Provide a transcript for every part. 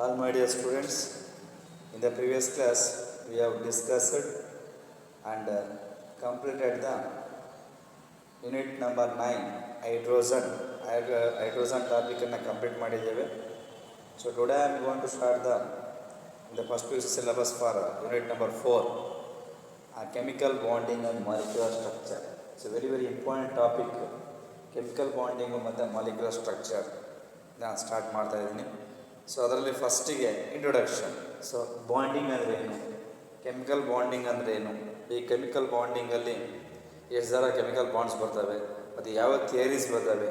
All my dear students, in the previous class we have discussed and completed the unit number 9 hydrogen topic ಅನ್ನು complete ಮಾಡಿದ್ದೇವೆ. So today I am going to start the first PUC syllabus for unit number 4, chemical bonding and molecular structure. It's a very important topic, chemical bonding ಮತ್ತು molecular structure. ನಾನು start ಮಾಡ್ತಾ ಇದ್ದೀನಿ. So ಅದರಲ್ಲಿ ಫಸ್ಟಿಗೆ introduction. So bonding ಅಂದರೆ ಏನು, chemical bonding ಅಂದರೆ ಏನು, ಈ ಕೆಮಿಕಲ್ ಬಾಂಡಿಂಗಲ್ಲಿ ಎಷ್ಟು ಥರ ಕೆಮಿಕಲ್ ಬಾಂಡ್ಸ್ ಬರ್ತವೆ ಮತ್ತು ಯಾವ ಥಿಯರೀಸ್ ಬರ್ತವೆ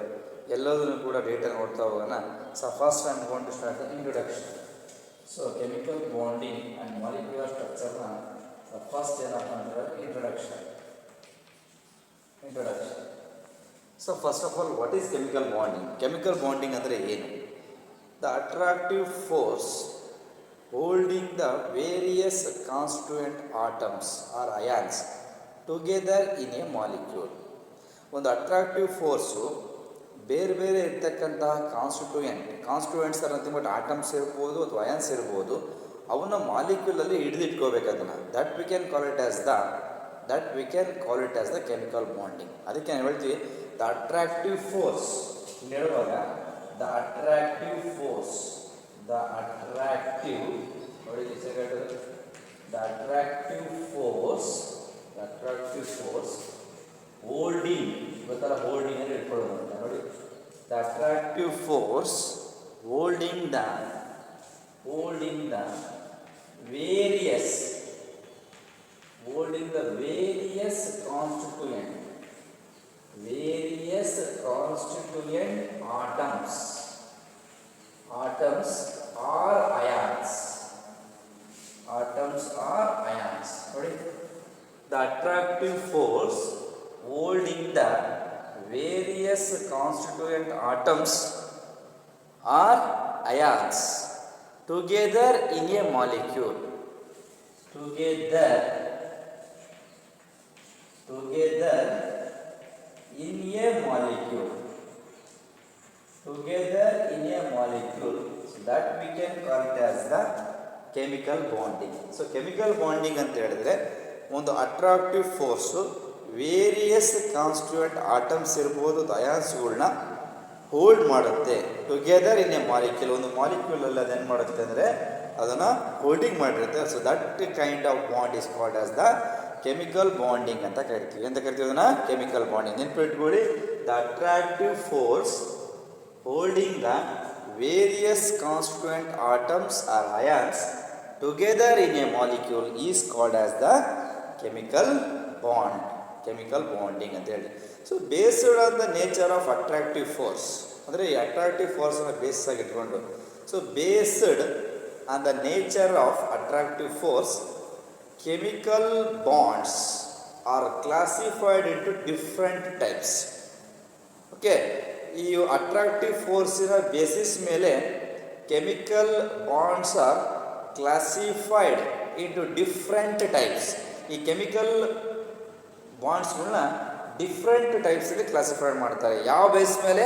ಎಲ್ಲದನ್ನು ಕೂಡ ಡೇಟಾ ನೋಡ್ತಾ ಹೋಗೋಣ. So first I am going to start the introduction. So chemical bonding and molecular ಸ್ಟ್ರಕ್ಚರ್ನ ಫಸ್ಟ್ ಏನಪ್ಪ ಅಂದರೆ introduction. So first of all, what is chemical bonding? Chemical bonding ಅಂದರೆ ಏನು? The attractive force holding the various constituent atoms or ions together in a molecule. ಒಂದು attractive force ಬೇರೆ ಬೇರೆ ಇರ್ತಕ್ಕಂತಹ constituents ಅಂತ ಬಟ್ ಆಟಮ್ಸ್ ಇರ್ಬೋದು ಅಥವಾ ಅಯಾನ್ಸ್ ಇರ್ಬೋದು, ಅವನ್ನ ಮಾಲಿಕ್ಯೂಲಲ್ಲಿ ಹಿಡಿದಿಟ್ಕೋಬೇಕು. ಅದನ್ನು that we can call it as the chemical bonding. ಅದಕ್ಕೆ ನಾವು ಹೇಳ್ತೀವಿ ದ ಅಟ್ರಾಕ್ಟಿವ್ ಫೋರ್ಸ್. ಇಲ್ಲಿ ಹೇಳುವಾಗ the attractive force holding, holding ಅಂದರೆ ಇಟ್ಕೊಳ್ಳೋದು ನೋಡಿ. The attractive force holding the various constituent atoms or ions. Sorry. The attractive force holding the various constituent atoms or ions together in a molecule. Together in a molecule. So that we can call it as the chemical bonding. So chemical bonding ಅಂತ ಹೇಳಿದ್ರೆ ಒಂದು attractive force various constituent atoms ಇರ್ಬೋದು ಅಯಾನ್ಸ್ಗಳನ್ನ hold ಮಾಡುತ್ತೆ together in a molecule. ಒಂದು ಮಾಲಿಕ್ಯೂಲಲ್ಲಿ ಅದೇನು ಮಾಡುತ್ತೆ ಅಂದರೆ ಅದನ್ನು ಹೋಲ್ಡಿಂಗ್ ಮಾಡಿರುತ್ತೆ. So that kind of bond is called as the chemical bonding ಅಂತ ಕರಿತೀವಿ. ಅದನ್ನು ಕೆಮಿಕಲ್ ಬಾಂಡಿಂಗ್ ನೆನಪಿಟ್ಕೊಳ್ಳಿ. The attractive force holding the various constituent atoms or ions together in a molecule is called as the chemical bonding ಅಂತ ಹೇಳಿ. So based on the nature of attractive force, ಅಂದರೆ ಈ attractive ಫೋರ್ಸನ್ನು base ಆಗಿ ಇಟ್ಕೊಂಡು, so based on the nature of attractive force, chemical bonds are classified into different types. Okay, ಈ attractive ಫೋರ್ಸಿನ basis ಮೇಲೆ chemical bonds are classified into different types. ಈ chemical ಬಾಂಡ್ಸ್ಗಳನ್ನ different ಟೈಪ್ಸಲ್ಲಿ classified ಮಾಡ್ತಾರೆ. ಯಾವ ಬೇಸ್ ಮೇಲೆ?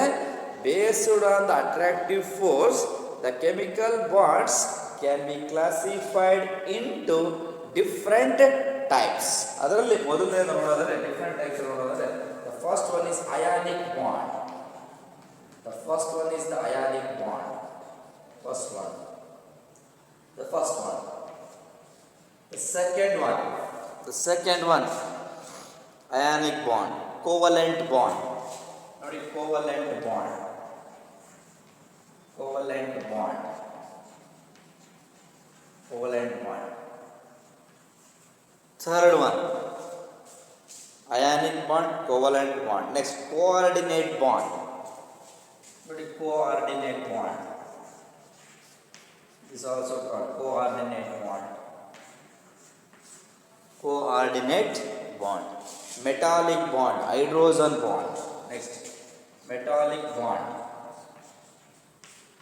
Based on the attractive force the chemical bonds can be classified into different types. ಅದರಲ್ಲಿ ಮೊದಲನೇ ನೋಡೋದಾದ್ರೆ ಡಿಫ್ರೆಂಟ್ ಟೈಪ್ಸ್ ನೋಡೋದಾದ್ರೆ the first one is ionic bond. The first one is the ionic bond. The first one. The second one, ionic bond. Covalent bond. Not a covalent bond. Third one, ionic bond, covalent bond. Next, coordinate bond. Coordinate bond. This is also called coordinate bond. Metallic bond, hydrogen bond. Next, metallic bond.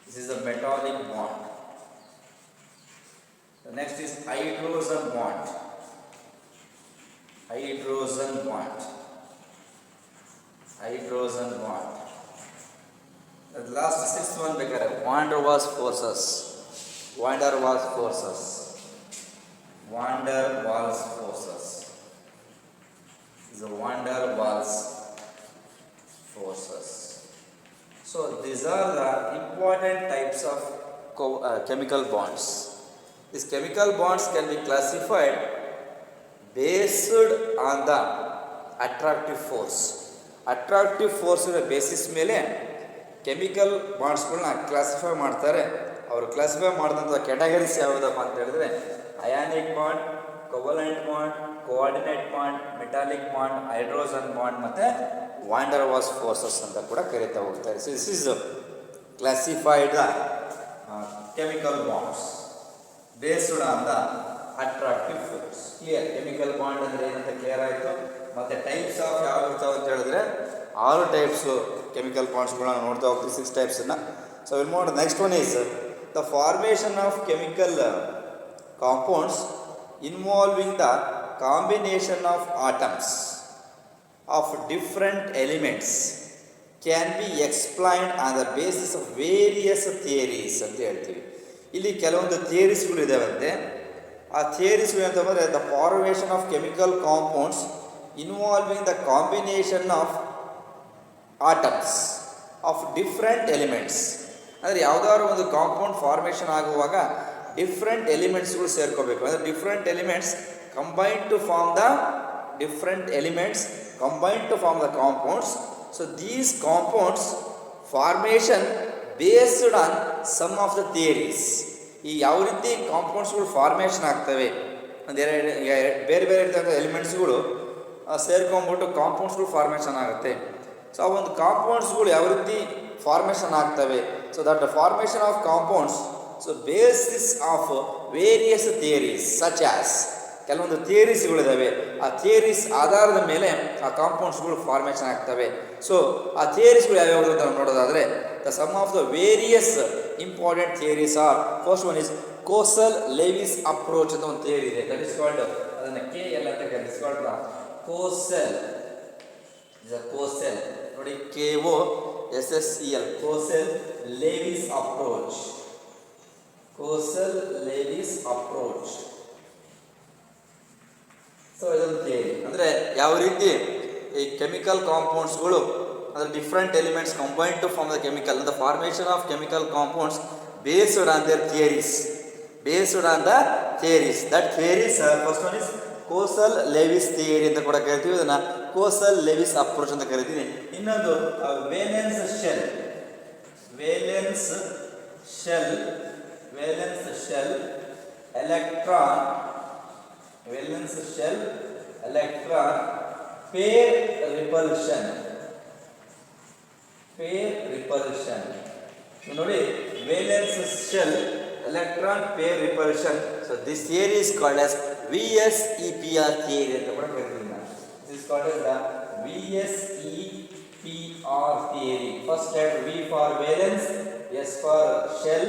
This is a metallic bond. The next is hydrogen bond. The last sixth one ಬೇಕಾದ್ರೆ van der Waals forces. van der Waals forces. Van der Waals forces. The van der Waals forces. So these are the important types of chemical bonds. These chemical bonds can be classified based on the attractive force. Attractive ಫೋರ್ಸಿನ basis ಮೇಲೆ chemical ಬಾಂಡ್ಸ್ಗಳನ್ನ classify ಮಾಡ್ತಾರೆ. ಅವರು classify ಮಾಡಿದಂಥ categories ಯಾವುದಪ್ಪ ಅಂತ ಹೇಳಿದ್ರೆ ionic bond, covalent bond, coordinate bond, metallic bond, hydrogen bond ಮತ್ತು ವಾನ್ ಡರ್ ವಾಲ್ಸ್ ಫೋರ್ಸಸ್ ಅಂತ ಕೂಡ ಕರೀತಾ ಹೋಗ್ತಾರೆ. So this is classified the chemical bonds based on the attractive force. Clear? Chemical bond ಅಂದರೆ ಏನಂತ ಕ್ಲಿಯರ್ ಆಯಿತು. ಮತ್ತು ಟೈಪ್ಸ್ ಆಫ್ ಯಾವ ಇರ್ತಾವೆ ಅಂತ ಹೇಳಿದ್ರೆ 6 ಟೈಪ್ಸು ಕೆಮಿಕಲ್ ಬಾಂಡ್ಸ್ಗಳನ್ನ ನೋಡ್ತಾ ಹೋಗ್ತೀವಿ, 6 ಟೈಪ್ಸನ್ನು. ಸೊ ವಿಲ್ ನೋಡ್ next one is the formation of chemical compounds involving the combination of atoms of different elements can be explained on the basis of various theories ಅಂತ ಹೇಳ್ತೀವಿ. ಇಲ್ಲಿ ಕೆಲವೊಂದು ಥಿಯರೀಸ್ಗಳು ಇದಾವಂತೆ. ಆ ಥಿಯರೀಸ್ಗಳು ಅಂತ ಬಂದರೆ the formation of chemical compounds involving the combination of atoms of different elements. ಅಂದರೆ ಯಾವುದಾದ್ರು ಒಂದು ಕಾಂಪೌಂಡ್ ಫಾರ್ಮೇಷನ್ ಆಗುವಾಗ ಡಿಫ್ರೆಂಟ್ ಎಲಿಮೆಂಟ್ಸ್ಗಳು ಸೇರ್ಕೋಬೇಕು. ಅಂದರೆ different elements combine to form the different elements combine to form the compounds. So these compounds formation based on some of the theories. ಈ ಯಾವ ರೀತಿ ಕಾಂಪೌಂಡ್ಸ್ಗಳು ಫಾರ್ಮೇಷನ್ ಆಗ್ತವೆ ಅಂದರೆ ಬೇರೆ ಬೇರೆ ಇರ್ತಕ್ಕಂಥ ಎಲಿಮೆಂಟ್ಸ್ಗಳು ಸೇರ್ಕೊಂಡ್ಬಿಟ್ಟು ಕಾಂಪೌಂಡ್ಸ್ಗಳು ಫಾರ್ಮೇಷನ್ ಆಗುತ್ತೆ. ಸೊ ಆ ಒಂದು ಕಾಂಪೌಂಡ್ಸ್ಗಳು ಯಾವ ರೀತಿ ಫಾರ್ಮೇಷನ್ ಆಗ್ತವೆ. So that the formation of compounds so basis of various theories such as ಕೆಲವೊಂದು ಥಿಯರೀಸ್ಗಳಿದ್ದಾವೆ. ಆ ಥಿಯರೀಸ್ ಆಧಾರದ ಮೇಲೆ ಆ ಕಾಂಪೌಂಡ್ಸ್ಗಳು ಫಾರ್ಮೇಷನ್ ಆಗ್ತವೆ. ಸೊ ಆ ಥಿಯರೀಸ್ಗಳು ಯಾವ್ಯಾವುದು ಅಂತ ನೋಡೋದಾದರೆ the some of the various important theories are first one is Kossel Lewis approach ಅಂತ ಒಂದು ಥಿಯರಿ ಇದೆ. ದಟ್ ಇಸ್ ಕಾಲ್ಡ್ ಅದನ್ನು KL ಅಂತ ಕರೆಸ್ಕೊಳ್ತಾ ಕೋಸೆಲ್ ಕೋಸೆಲ್ ನೋಡಿ KOSSEL Kossel Lewis approach. Kossel Lewis approach. So ಇದೊಂದು ಥಿಯರಿ ಅಂದರೆ ಯಾವ ರೀತಿ ಈ ಕೆಮಿಕಲ್ ಕಾಂಪೌಂಡ್ಸ್ಗಳು ಅಂದರೆ different elements combine to form the chemical the formation of chemical compounds based on their theories. Based on the theories that theories first one is Kossel Lewis theory ಅಂತ ಕೂಡ ಕರಿತೀವಿ. ಇದನ್ನು ಕೋಸಲ್ ಲೆವಿಸ್ ಅಪ್ರೋಚ್ ಅಂತ ಕರಿತೀವಿ. ಇನ್ನೊಂದು valence shell. Valence shell valence shell electron valence shell electron pair repulsion. Pair repulsion ನೋಡಿ valence shell electron pair repulsion. So this theory is called as VSEPR theory ಅಂತ ಕೂಡ ಕರೀತೀವಿ ನಾವು. This is called as the VSEPR theory. First letter V for valence, S for shell,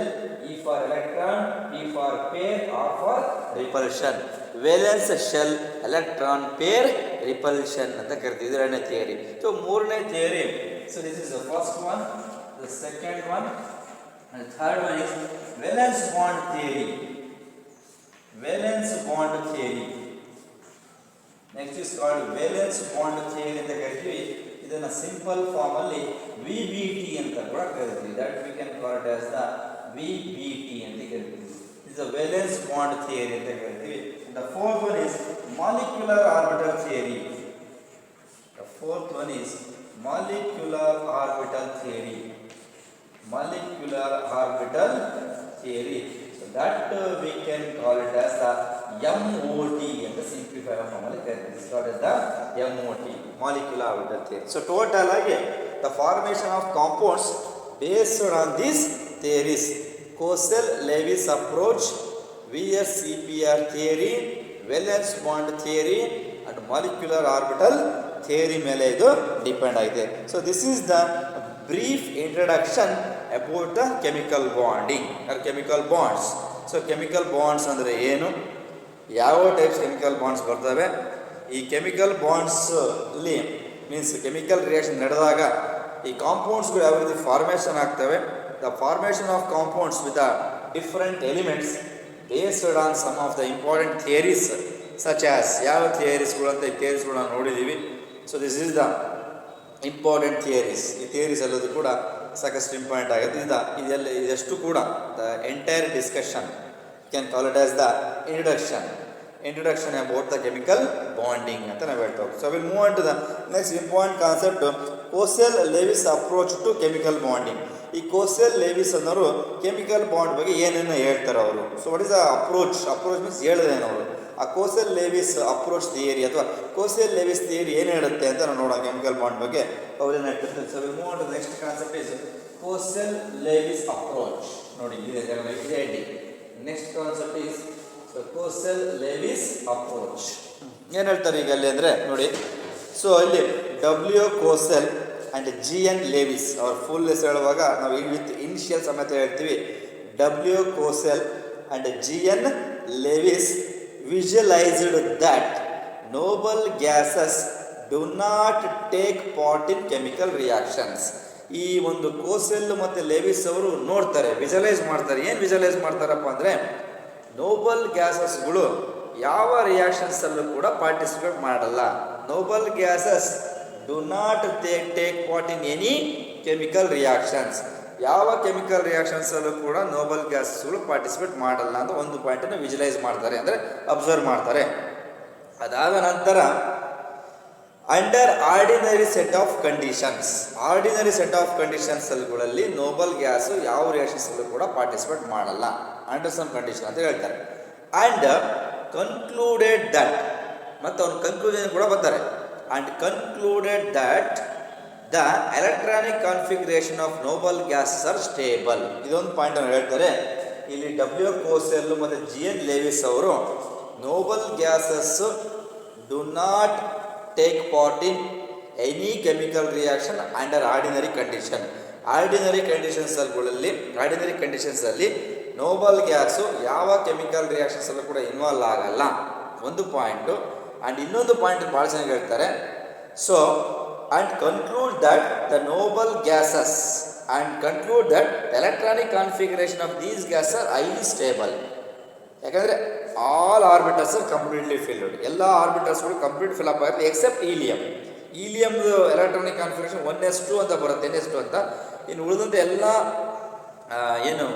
E for electron, P for pair, R for repulsion. Valence shell electron pair repulsion ಅಂತ ಕರೀತೀವಿ. ಎರಡನೇ theory. So ಮೂರನೇ theory. So this is the first one, the second one. And the third one is valence bond theory. Valence bond theory. Next is called valence bond theory ಅಂತ ಕರಿತೀವಿ. ಇದನ್ನು simple form ಅಲ್ಲಿ VBT ಅಂತ ಕೂಡ ಕರಿತೀವಿ. That we can call it as the VBT ಅಂತ ಕರಿತೀವಿ. This is a valence bond theory ಅಂತ ಕರಿತೀವಿ. And the fourth one is molecular orbital theory. The fourth one is molecular orbital theory. Molecular orbital theory. So that we can call it as the MOT and the simplified form of it is called as the MOT, molecular orbital theory. So total again the formation of compounds based on these theories: Coastal Lewis approach, VSEPR theory, valence bond theory and molecular orbital theory ಮೇಲೆ ಇದು depend ಆಗಿದೆ. So this is the brief introduction about the chemical bonding or chemical bonds. So chemical bonds ಅಂದರೆ ಏನು, ಯಾವ types chemical bonds ಬರ್ತವೆ, ಈ chemical bonds ಅಲ್ಲಿ means chemical reaction ನಡೆದಾಗ ಈ ಕಾಂಪೌಂಡ್ಸ್ಗಳು ಯಾವ ರೀತಿ ಫಾರ್ಮೇಷನ್ ಆಗ್ತವೆ, the formation of compounds with the different elements based on some of the important theories such as ಯಾವ ಥಿಯರೀಸ್ಗಳನ್ನ ನೋಡಿದ್ದೀವಿ. So this is the important theories. ಈ ಥಿಯರೀಸ್ ಎಲ್ಲದು ಕೂಡ ಸಾಕಷ್ಟು ಇಂಪಾರ್ಟೆಂಟ್ ಆಗುತ್ತೆ. ಇದೆಷ್ಟು ಕೂಡ the entire discussion can call it as the introduction about the chemical bonding ಅಂತ ನಾವು ಹೇಳ್ತಾ ಹೋಗ್ತೀವಿ. So will move on to the next important concept Kossel Lewis approach to chemical bonding. ಈ ಕೋಸೆಲ್-ಲೆವಿಸ್ ಅನ್ನೋರು ಕೆಮಿಕಲ್ ಬಾಂಡ್ ಬಗ್ಗೆ ಏನೇನು ಹೇಳ್ತಾರೆ ಅವರು. So what is the approach means ಹೇಳಿದೇನು ಅವರು. ಆ ಕೋಸೆಲ್-ಲೆವಿಸ್ ಅಪ್ರೋಚ್ ಥಿಯರಿ ಅಥವಾ ಕೋಸೆಲ್-ಲೆವಿಸ್ ಥಿಯರಿ ಏನು ಹೇಳುತ್ತೆ ಅಂತ ನಾವು ನೋಡೋಣ ಕೆಮಿಕಲ್ ಬಾಂಡ್ ಬಗ್ಗೆ. ಅವ್ರೇನು ಹೇಳ್ತಾರೆ. So will move on to the next concept is Kossel Lewis approach. ನೋಡಿ ಇದೆ heading. Next concept is Kossel Lewis approach. ಏನು ಹೇಳ್ತಾರೆ ಈಗ ಅಲ್ಲಿ ಅಂದರೆ ನೋಡಿ. ಸೊ ಇಲ್ಲಿ W Kossel and G N. Lewis ಅವ್ರ ಫುಲ್ ಹೆಸರು ಹೇಳುವಾಗ ನಾವು ವಿತ್ ಇನಿಷಿಯಲ್ ಸಮೇತ ಹೇಳ್ತೀವಿ. W Kossel and G N. Lewis visualized that noble gases do not take part in chemical reactions. ಈ ಒಂದು ಕೋಸೆಲ್ ಮತ್ತು ಲೆವಿಸ್ ಅವರು ನೋಡ್ತಾರೆ, ವಿಜುವಲೈಸ್ ಮಾಡ್ತಾರೆ. ಏನು ವಿಜುವಲೈಸ್ ಮಾಡ್ತಾರಪ್ಪ ಅಂದರೆ ನೋಬಲ್ ಗ್ಯಾಸಸ್ಗಳು ಯಾವ ರಿಯಾಕ್ಷನ್ಸಲ್ಲೂ ಕೂಡ ಪಾರ್ಟಿಸಿಪೇಟ್ ಮಾಡಲ್ಲ. Nobel gases do not take part in any chemical reactions. ಯಾವ ಕೆಮಿಕಲ್ ರಿಯಾಕ್ಷನ್ಸಲ್ಲೂ ಕೂಡ ನೋಬಲ್ ಗ್ಯಾಸಸ್ಗಳು ಪಾರ್ಟಿಸಿಪೇಟ್ ಮಾಡಲ್ಲ ಅಂತ ಒಂದು ಪಾಯಿಂಟನ್ನು ವಿಜುವಲೈಸ್ ಮಾಡ್ತಾರೆ, ಅಂದರೆ ಅಬ್ಸರ್ವ್ ಮಾಡ್ತಾರೆ. ಅದಾದ ನಂತರ ಅಂಡರ್ ಆರ್ಡಿನರಿ ಸೆಟ್ ಆಫ್ ಕಂಡೀಷನ್ಸ್ಗಳಲ್ಲಿ ನೋಬಲ್ ಗ್ಯಾಸು ಯಾವ ರಿಯಾಕ್ಷನ್ಸಲ್ಲೂ ಕೂಡ ಪಾರ್ಟಿಸಿಪೇಟ್ ಮಾಡಲ್ಲ, ಅಂಡರ್ ಸಮ್ ಕಂಡೀಷನ್ ಅಂತ ಹೇಳ್ತಾರೆ. ಆ್ಯಂಡ್ ಕನ್ಕ್ಲೂಡೆಡ್ ದಟ್, ಮತ್ತು ಅವ್ನ ಕನ್ಕ್ಲೂಷನ್ ಕೂಡ ಬರ್ತಾರೆ. And concluded that the electronic configuration of noble gases are stable. ಇದೊಂದು ಪಾಯಿಂಟನ್ನು ಹೇಳ್ತಾರೆ. ಇಲ್ಲಿ ಡಬ್ಲ್ಯೂ ಕೋಸೆಲ್ ಮತ್ತು ಜಿ.ಎನ್. ಲೆವಿಸ್ ಅವರು noble gases do not take part in any chemical reaction under ordinary condition. Ordinary ಕಂಡೀಷನ್ಸಲ್ಲಿ ನೋಬಲ್ ಗ್ಯಾಸು ಯಾವ chemical ರಿಯಾಕ್ಷನ್ಸಲ್ಲೂ ಕೂಡ ಇನ್ವಾಲ್ವ್ ಆಗಲ್ಲ, ಒಂದು ಪಾಯಿಂಟು. ಆ್ಯಂಡ್ ಇನ್ನೊಂದು ಪಾಯಿಂಟ್ ಭಾಳ ಚೆನ್ನಾಗಿ ಹೇಳ್ತಾರೆ. So and conclude that the noble gases electronic configuration of these gases are highly stable. ಯಾಕಂದರೆ all orbitals are completely filled. ಎಲ್ಲ ಆರ್ಬಿಟಲ್ಸ್ಗಳು ಕಂಪ್ಲೀಟ್ ಫಿಲ್ ಅಪ್ ಆಗುತ್ತೆ ಎಕ್ಸೆಪ್ಟ್ ಈಲಿಯಮ್ದು ಎಲೆಕ್ಟ್ರಾನಿಕ್ ಕಾನ್ಫಿಗರೇಷನ್ 1s2 ಅಂತ ಬರುತ್ತೆ, n s2 ಅಂತ. ಇನ್ನು ಉಳಿದಂತೆ ಎಲ್ಲ ಏನು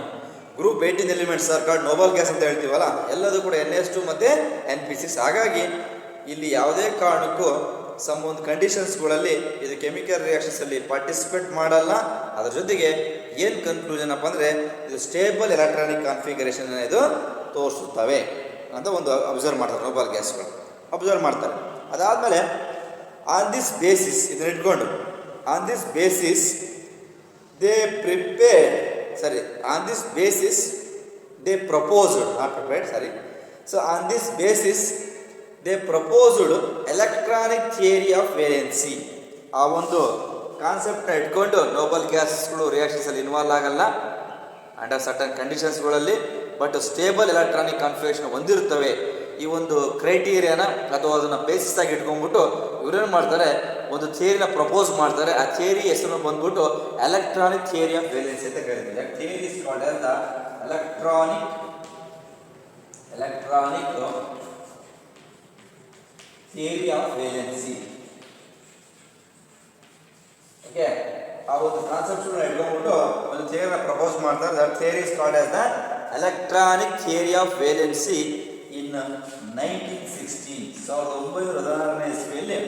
group 18 elements are called Nobel gas ಅಂತ ಹೇಳ್ತೀವಲ್ಲ, ಎಲ್ಲದೂ ಕೂಡ n s2 ಮತ್ತು np6. ಹಾಗಾಗಿ ಇಲ್ಲಿ ಯಾವುದೇ ಕಾರಣಕ್ಕೂ ಒಂದು ಕಂಡೀಷನ್ಸ್ಗಳಲ್ಲಿ ಇದು ಕೆಮಿಕಲ್ ರಿಯಾಕ್ಷನ್ಸಲ್ಲಿ ಪಾರ್ಟಿಸಿಪೇಟ್ ಮಾಡಲ್ಲ. ಅದರ ಜೊತೆಗೆ ಏನು ಕನ್ಕ್ಲೂಷನ್ ಅಪ್ಪ ಅಂದರೆ ಇದು ಸ್ಟೇಬಲ್ ಎಲೆಕ್ಟ್ರಾನಿಕ್ ಕಾನ್ಫಿಗರೇಷನ್ ಇದು ತೋರಿಸುತ್ತವೆ ಅಂತ ಒಂದು ಅಬ್ಸರ್ವ್ ಮಾಡ್ತಾರೆ, ನೋಬಲ್ ಗ್ಯಾಸ್ಗಳು ಅಬ್ಸರ್ವ್ ಮಾಡ್ತಾರೆ. ಅದಾದಮೇಲೆ on this basis they proposed electronic theory of valency. ಆ ಒಂದು ಕಾನ್ಸೆಪ್ಟ್ನ ಇಟ್ಕೊಂಡು ನೋಬಲ್ ಗ್ಯಾಸಸ್ಗಳು ರಿಯಾಕ್ಷನ್ಸಲ್ಲಿ ಇನ್ವಾಲ್ವ್ ಆಗಲ್ಲ ಅಂಡರ್ ಸರ್ಟನ್ ಕಂಡೀಷನ್ಸ್ಗಳಲ್ಲಿ, ಬಟ್ ಸ್ಟೇಬಲ್ ಎಲೆಕ್ಟ್ರಾನಿಕ್ ಕಾನ್ಫಿಗರೇಷನ್ ಹೊಂದಿರುತ್ತವೆ. ಈ ಒಂದು ಕ್ರೈಟೀರಿಯಾನ ಅಥವಾ ಅದನ್ನು ಬೇಸಿಸ್ ಆಗಿ ಇಟ್ಕೊಂಡ್ಬಿಟ್ಟು ಇವರೇನು ಮಾಡ್ತಾರೆ, ಒಂದು ಥಿಯರಿನ ಪ್ರಪೋಸ್ ಮಾಡ್ತಾರೆ. ಆ ಥಿಯರಿ ಹೆಸರು ಬಂದ್ಬಿಟ್ಟು ಎಲೆಕ್ಟ್ರಾನಿಕ್ ಥಿಯರಿ ಆಫ್ ವೇಲೆನ್ಸಿ ಅಂತ ಕರೀತಾರೆ. Theory is called as the electronic theory of valency. Okay, ಆ ಒಂದು ಕಾನ್ಸೆಪ್ಟ್ನ ಇಟ್ಕೊಂಡ್ಬಿಟ್ಟು ಒಂದು ಥಿಯರಿನ ಪ್ರಪೋಸ್ ಮಾಡ್ತಾರೆ. That theory is called as the electronic theory of valency in 1916. 1916ನೇ ಇಸ್ವಿಯಲ್ಲಿ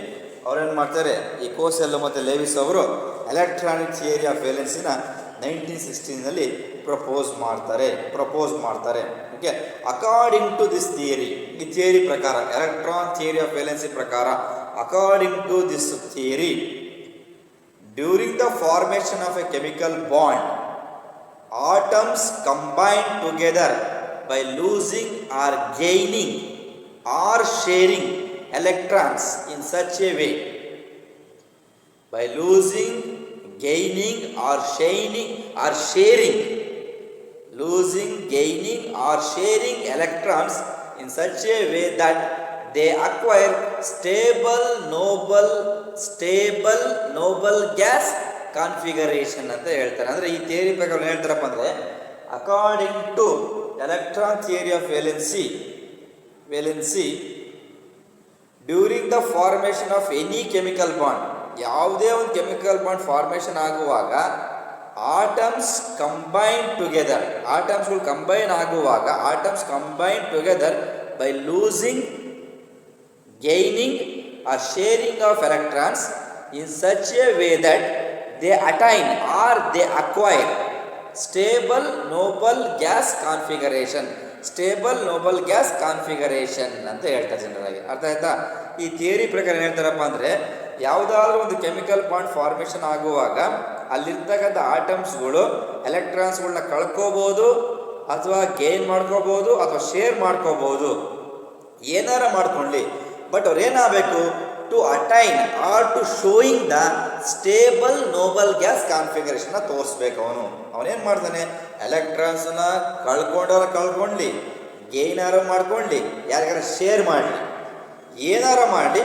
ಅವ್ರೇನು ಮಾಡ್ತಾರೆ, ಈ ಕೋಸೆಲ್ ಮತ್ತು ಲೆವಿಸ್ ಅವರು ಎಲೆಕ್ಟ್ರಾನಿಕ್ ಥಿಯರಿ ಆಫ್ ವೇಲೆನ್ಸಿನ 1916ನಲ್ಲಿ ಪ್ರಪೋಸ್ ಮಾಡ್ತಾರೆ. Okay, according to this theory, ಈ ಥಿಯರಿ ಪ್ರಕಾರ, ಎಲೆಕ್ಟ್ರಾನ್ ಥಿಯರಿ ಆಫ್ ವೇಲೆನ್ಸಿ ಪ್ರಕಾರ, according to this theory, during the formation of A chemical bond, atoms combine together by losing or gaining or sharing electrons in such a way. By losing, gaining or sharing electrons in such a way that they acquire stable noble gas configuration ಅಂತ ಹೇಳ್ತಾರೆ. ಅಂದರೆ ಈ theory ಪ್ರಕಾರ ಹೇಳ್ತಾರಪ್ಪ ಅಂದರೆ, according to electron theory of valency during the formation of any chemical bond, ಯಾವುದೇ ಒಂದು chemical bond formation ಆಗುವಾಗ ಆಟಮ್ಸ್ ಕಂಬೈನ್ ಟುಗೆದರ್, ಆಟಮ್ಸ್ಗಳು ಕಂಬೈನ್ ಆಗುವಾಗ atoms combine together by losing, gaining or sharing of electrons in such a way that they attain or they acquire stable noble gas configuration. Stable noble gas configuration ಅಂತ ಹೇಳ್ತಾರೆ ಜನರಾಗಿ. ಅರ್ಥ ಆಯ್ತಾ? ಈ theory ಪ್ರಕಾರ ಏನು ಹೇಳ್ತಾರಪ್ಪ ಅಂದರೆ, ಯಾವುದಾದ್ರೂ ಒಂದು ಕೆಮಿಕಲ್ ಬಾಂಡ್ ಫಾರ್ಮೇಷನ್ ಆಗುವಾಗ ಅಲ್ಲಿರ್ತಕ್ಕಂಥ ಆಟಮ್ಸ್ಗಳು ಎಲೆಕ್ಟ್ರಾನ್ಸ್ಗಳನ್ನ ಕಳ್ಕೋಬೋದು, ಅಥವಾ ಗೇನ್ ಮಾಡ್ಕೋಬೋದು, ಅಥವಾ ಶೇರ್ ಮಾಡ್ಕೋಬೋದು, ಏನಾರ ಮಾಡ್ಕೊಳ್ಳಿ. ಬಟ್ ಅವ್ರು ಏನಾಗಬೇಕು, to attain or to showing the stable noble gas ಕಾನ್ಫಿಗರೇಷನ್ನ ತೋರಿಸ್ಬೇಕು. ಅವನೇನು ಮಾಡ್ತಾನೆ, ಎಲೆಕ್ಟ್ರಾನ್ಸನ್ನ ಕಳ್ಕೊಂಡ್ಲಿ, ಗೇನಾರ ಮಾಡ್ಕೊಳ್ಳಿ, ಯಾರಿಗಾರ ಶೇರ್ ಮಾಡಲಿ, ಏನಾರ ಮಾಡಲಿ,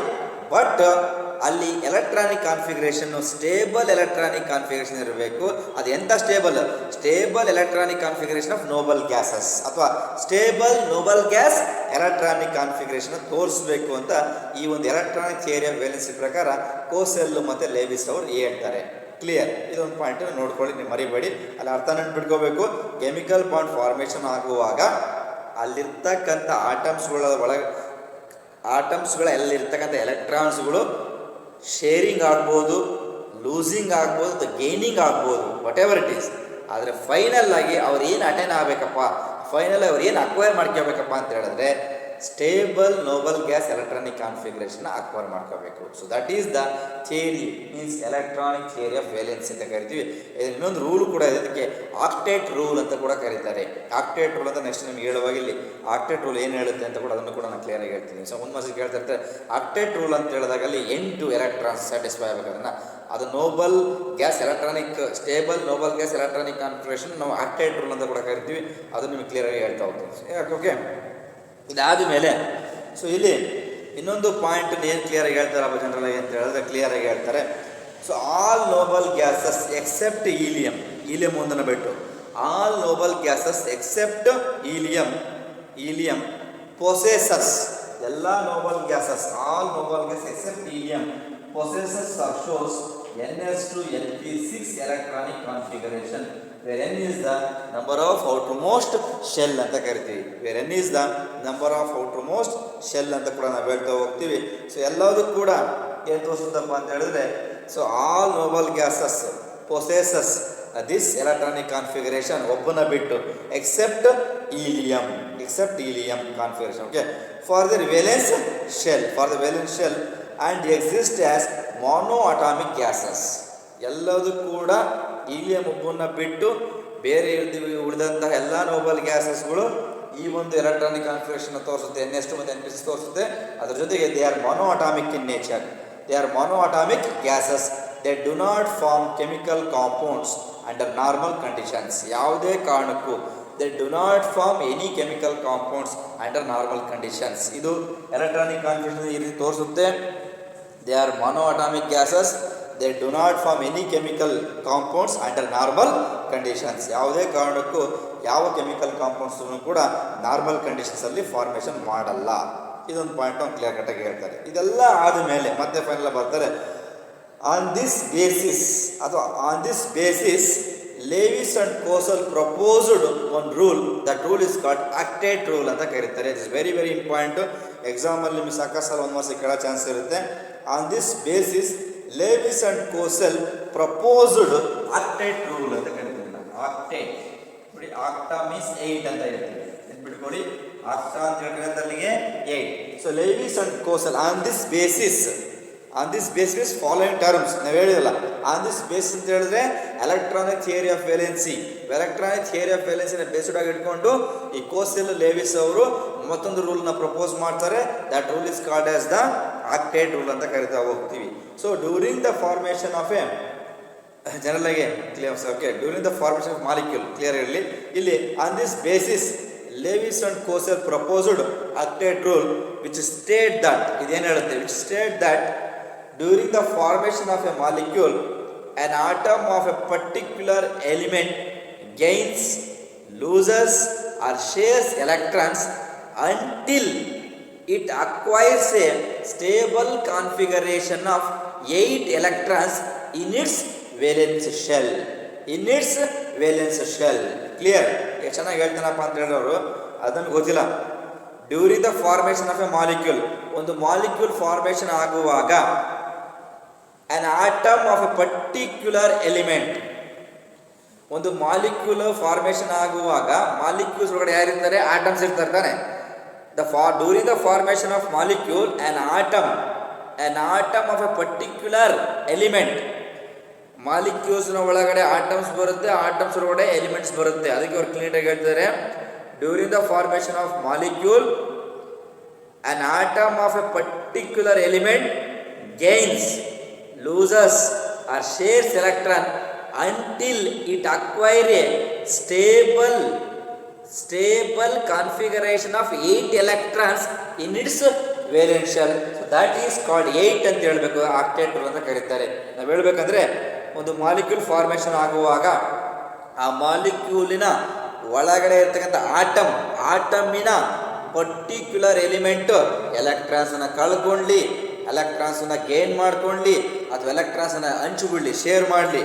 ಬಟ್ ಅಲ್ಲಿ electronic configuration stable electronic configuration ಇರಬೇಕು. ಅದು ಎಂಥ stable electronic configuration of noble gases, ಅಥವಾ stable noble gas electronic configuration ತೋರಿಸ್ಬೇಕು ಅಂತ ಈ ಒಂದು ಎಲೆಕ್ಟ್ರಾನಿಕ್ ಥಿಯರಿ ಆಫ್ ವೇಲೆನ್ಸಿ ಪ್ರಕಾರ ಕೋಸೆಲ್ ಮತ್ತು ಲೇವಿಸ್ ಅವರು ಹೇಳ್ತಾರೆ. ಕ್ಲಿಯರ್? ಇದೊಂದು ಪಾಯಿಂಟ್ ನೋಡ್ಕೊಳ್ಳಿ, ನೀವು ಮರಿಬೇಡಿ. ಅಲ್ಲಿ ಅರ್ಥ ನೆನ್ಪಿಟ್ಕೋಬೇಕು. ಕೆಮಿಕಲ್ ಬಾಂಡ್ ಫಾರ್ಮೇಷನ್ ಆಗುವಾಗ ಅಲ್ಲಿರ್ತಕ್ಕಂಥ ಆಟಮ್ಸ್ಗಳಲ್ಲಿರ್ತಕ್ಕಂಥ ಎಲೆಕ್ಟ್ರಾನ್ಸ್ಗಳು ಶೇರಿಂಗ್ ಆಗ್ಬೋದು, ಲೂಸಿಂಗ್ ಆಗ್ಬೋದು, ಅಥವಾ ಗೇನಿಂಗ್ ಆಗ್ಬೋದು, ವಾಟ್ ಎವರ್ ಇಟ್ ಈಸ್. ಆದರೆ ಫೈನಲ್ ಆಗಿ ಅವ್ರು ಏನು ಅಟೈನ್ ಆಗಬೇಕಪ್ಪ, ಫೈನಲ್ ಅವ್ರು ಏನು ಅಕ್ವೈರ್ ಮಾಡ್ಕೋಬೇಕಪ್ಪ ಅಂತ ಹೇಳಿದ್ರೆ stable noble gas electronic configuration acquire ಮಾಡ್ಕೋಬೇಕು. So that is the theory, means electronic theory of valency ಅಂತ ಕರಿತೀವಿ. ಇನ್ನೊಂದು ರೂಲ್ ಕೂಡ ಇದೆ, ಇದಕ್ಕೆ ಆಕ್ಟೇಟ್ ರೂಲ್ ಅಂತ ಕೂಡ ಕರೀತಾರೆ. ಆಕ್ಟೇಟ್ ರೂಲ್ ಅಂತ ನೆಕ್ಸ್ಟ್ ನಿಮ್ಗೆ ಹೇಳುವಾಗ ಇಲ್ಲಿ ಆಕ್ಟೇಟ್ ರೂಲ್ ಏನು ಹೇಳುತ್ತೆ ಅಂತ ಕೂಡ ಅದನ್ನು ಕೂಡ ನಾನು ಕ್ಲಿಯರಾಗಿ ಹೇಳ್ತೀನಿ. ಸೊ ಒಂದು ಮಾಸಿಗೆ ಕೇಳ್ತಾ ಇರ್ತಾರೆ, ಆಕ್ಟೇಟ್ ರೂಲ್ ಅಂತ ಹೇಳಿದಾಗ ಅಲ್ಲಿ 8 ಎಲೆಕ್ಟ್ರಾನ್ಸ್ ಸ್ಯಾಟಿಸ್ಫೈ ಆಗಬೇಕದನ್ನು, ಅದು Nobel gas electronic, stable noble gas electronic configuration ನಾವು ಆಕ್ಟೇಟ್ ರೂಲ್ ಅಂತ ಕೂಡ ಕರಿತೀವಿ. ಅದು ನಿಮಗೆ ಕ್ಲಿಯರಾಗಿ ಹೇಳ್ತಾ ಹೋಗ್ತೀನಿ. ಓಕೆ, ಇದಾದ ಮೇಲೆ ಸೊ ಇಲ್ಲಿ ಇನ್ನೊಂದು ಪಾಯಿಂಟ್ ಏನು ಕ್ಲಿಯರಾಗಿ ಹೇಳ್ತಾರಪ್ಪ ಜನರಲ್ ಅಂತ ಹೇಳಿದ್ರೆ, ಕ್ಲಿಯರಾಗಿ ಹೇಳ್ತಾರೆ. So all noble gases except helium ಒಂದನ್ನು ಬಿಟ್ಟು, all noble gases except helium possesses, ಎಲ್ಲ noble gases, all noble gas except helium possesses or shows NS2Np6 electronic configuration, where N is the number of outermost shell ಅಂತ ಕರಿತೀವಿ. where N is the number of outermost shell ಅಂತ ಕೂಡ ನಾವು ಹೇಳ್ತಾ ಹೋಗ್ತೀವಿ. So ಎಲ್ಲದೂ ಕೂಡ ಏನು ತೋರಿಸುತ್ತಪ್ಪ ಅಂತ ಹೇಳಿದ್ರೆ, so all noble gases possesses this electronic configuration ಒಬ್ಬನ ಬಿಟ್ಟು, except helium configuration. Okay, for the valence shell and exist as monoatomic gases. ಎಲ್ಲದೂ ಕೂಡ ಈಲಿಯಂ ಒಬ್ಬನ್ನ ಬಿಟ್ಟು ಬೇರೆ ಉಳಿದಂತಹ ಎಲ್ಲ ನೋಬಲ್ ಗ್ಯಾಸಸ್ಗಳು ಈ ಒಂದು ಎಲೆಕ್ಟ್ರಾನಿಕ್ ಕಾನ್ಫಿಗರೇಷನ್ ತೋರಿಸುತ್ತೆ. NS2 ಮತ್ತು NP6 ತೋರಿಸುತ್ತೆ. ಅದರ ಜೊತೆಗೆ they are monoatomic in nature, they are monoatomic gases, they do not form chemical compounds under normal conditions. ಯಾವುದೇ ಕಾರಣಕ್ಕೂ they do not form any chemical compounds under normal conditions. ಇದು electronic configuration ಈ ರೀತಿ ತೋರಿಸುತ್ತೆ. they are monoatomic gases, they do not form any chemical compounds under normal conditions. ಯಾವುದೇ ಕಾರಣಕ್ಕೂ ಯಾವ chemical compounds ಕೂಡ ನಾರ್ಮಲ್ ಕಂಡೀಷನ್ಸ್ ಅಲ್ಲಿ ಫಾರ್ಮೇಷನ್ ಮಾಡಲ್ಲ. ಇದೊಂದು ಪಾಯಿಂಟ್ ಕ್ಲಿಯರ್ ಕಟ್ಟಾಗಿ ಹೇಳ್ತಾರೆ. ಇದೆಲ್ಲ ಆದಮೇಲೆ ಮತ್ತೆ ಫೈನಲ್ ಬರ್ತಾರೆ, on this basis Lewis and Kossel proposed one rule, that rule is called octet rule ಅಂತ ಕರೀತಾರೆ. It is very very important. ಎಕ್ಸಾಮಲ್ಲಿ ನಿಮಗೆ ಸಾಕಷ್ಟು ಸಲ ಒಂದು ವರ್ಷ ಕೇಳೋ ಚಾನ್ಸ್ ಇರುತ್ತೆ. On this basis Lewis and Kossel proposed octet rule ಅಂತ ಕರಿತೀವಿ ನಾವು. ಆಕ್ಟೇಟ್ ನೋಡಿ, ಆಕ್ಟಾ ಮೀನ್ಸ್ 8 ಅಂತ ಹೇಳ್ತೀವಿ, ಬಿಟ್ಕೊಡಿ. ಆಕ್ಟಾ ಅಂತ ಹೇಳಿದ್ರೆ ಅಲ್ಲಿಗೆ 8. So Lewis and Kossel on this basis following terms ನಾವು ಹೇಳಿದಲ್ಲ. ಆನ್ ದಿಸ್ ಬೇಸಿಸ್ ಅಂತ ಹೇಳಿದ್ರೆ ಎಲೆಕ್ಟ್ರಾನಿಕ್ ಥಿಯರಿ ಆಫ್ ವೇಲೆನ್ಸಿನ ಬೇಸ್ಡ್ ಆಗಿ ಇಟ್ಕೊಂಡು ಈ ಕೋಸೆಲ್ ಲೇವಿಸ್ ಅವರು ಮತ್ತೊಂದು ರೂಲ್ನ ಪ್ರಪೋಸ್ ಮಾಡ್ತಾರೆ. That rule is called as the octet rule ಅಂತ ಕರಿತಾ ಹೋಗ್ತೀವಿ. So during the formation of a general ಆಗಿ clear, okay, during the formation of molecule clear ಇರಲಿ. ಇಲ್ಲಿ on this basis Lewis and ಕೋಸೆಲ್ proposed octet rule which state that, ಇದೇನು ಹೇಳುತ್ತೆ, which state that during the formation of a molecule an atom of a particular element gains, loses or shares electrons until it acquires a stable configuration of 8 electrons in its valence shell. In its valence shell. Clear? ಎಷ್ಟು ಚೆನ್ನಾಗಿ ಹೇಳ್ತಾನಪ್ಪ ಅಂತ ಹೇಳಿದವರು ಅದನ್ನು ಗೊತ್ತಿಲ್ಲ. During the formation of A molecule, ಒಂದು molecule formation ಆಗುವಾಗ an atom of a particular element, ಒಂದು molecule formation ಆಗುವಾಗ ಮಾಲಿಕ್ಯೂಲ್ಸ್ ಒಳಗಡೆ ಯಾರಿರ್ತಾರೆ? ಆಟಮ್ಸ್ ಇರ್ತಾರೆ ತಾನೆ. During the formation of molecule an atom of a particular element, ಮಾಲಿಕ್ಯೂಲ್ಸ್ನ ಒಳಗಡೆ ಆಟಮ್ಸ್ ಬರುತ್ತೆ, ಆಟಮ್ಸ್ ಒಳಗಡೆ ಎಲಿಮೆಂಟ್ಸ್ ಬರುತ್ತೆ. ಅದಕ್ಕೆ ಅವ್ರು ಕ್ಲೀನಾಗಿ ಹೇಳ್ತಾರೆ, during the formation of molecule an atom of a particular element gains, loses or shares electron until it acquire a stable configuration of 8 electrons in its valence shell. So that is called 8 ಅಂತ ಹೇಳಬೇಕು, octet rule ಅಂತ ಕರೀತಾರೆ. ನಾವು ಹೇಳಬೇಕಂದ್ರೆ ಒಂದು molecule formation ಆಗುವಾಗ ಆ ಮಾಲಿಕ್ಯೂಲಿನ ಒಳಗಡೆ ಇರ್ತಕ್ಕಂಥ ಆಟಮಿನ ಪರ್ಟಿಕ್ಯುಲರ್ ಎಲಿಮೆಂಟ್ ಎಲೆಕ್ಟ್ರಾನ್ಸನ್ನು ಕಳ್ಕೊಳ್ಳಿ, ಎಲೆಕ್ಟ್ರಾನ್ಸನ್ನು ಗೇನ್ ಮಾಡ್ಕೊಳ್ಳಿ, ಅಥವಾ ಎಲೆಕ್ಟ್ರಾನ್ಸನ್ನು ಹಂಚಿಬಿಡ್ಲಿ, ಶೇರ್ ಮಾಡಲಿ,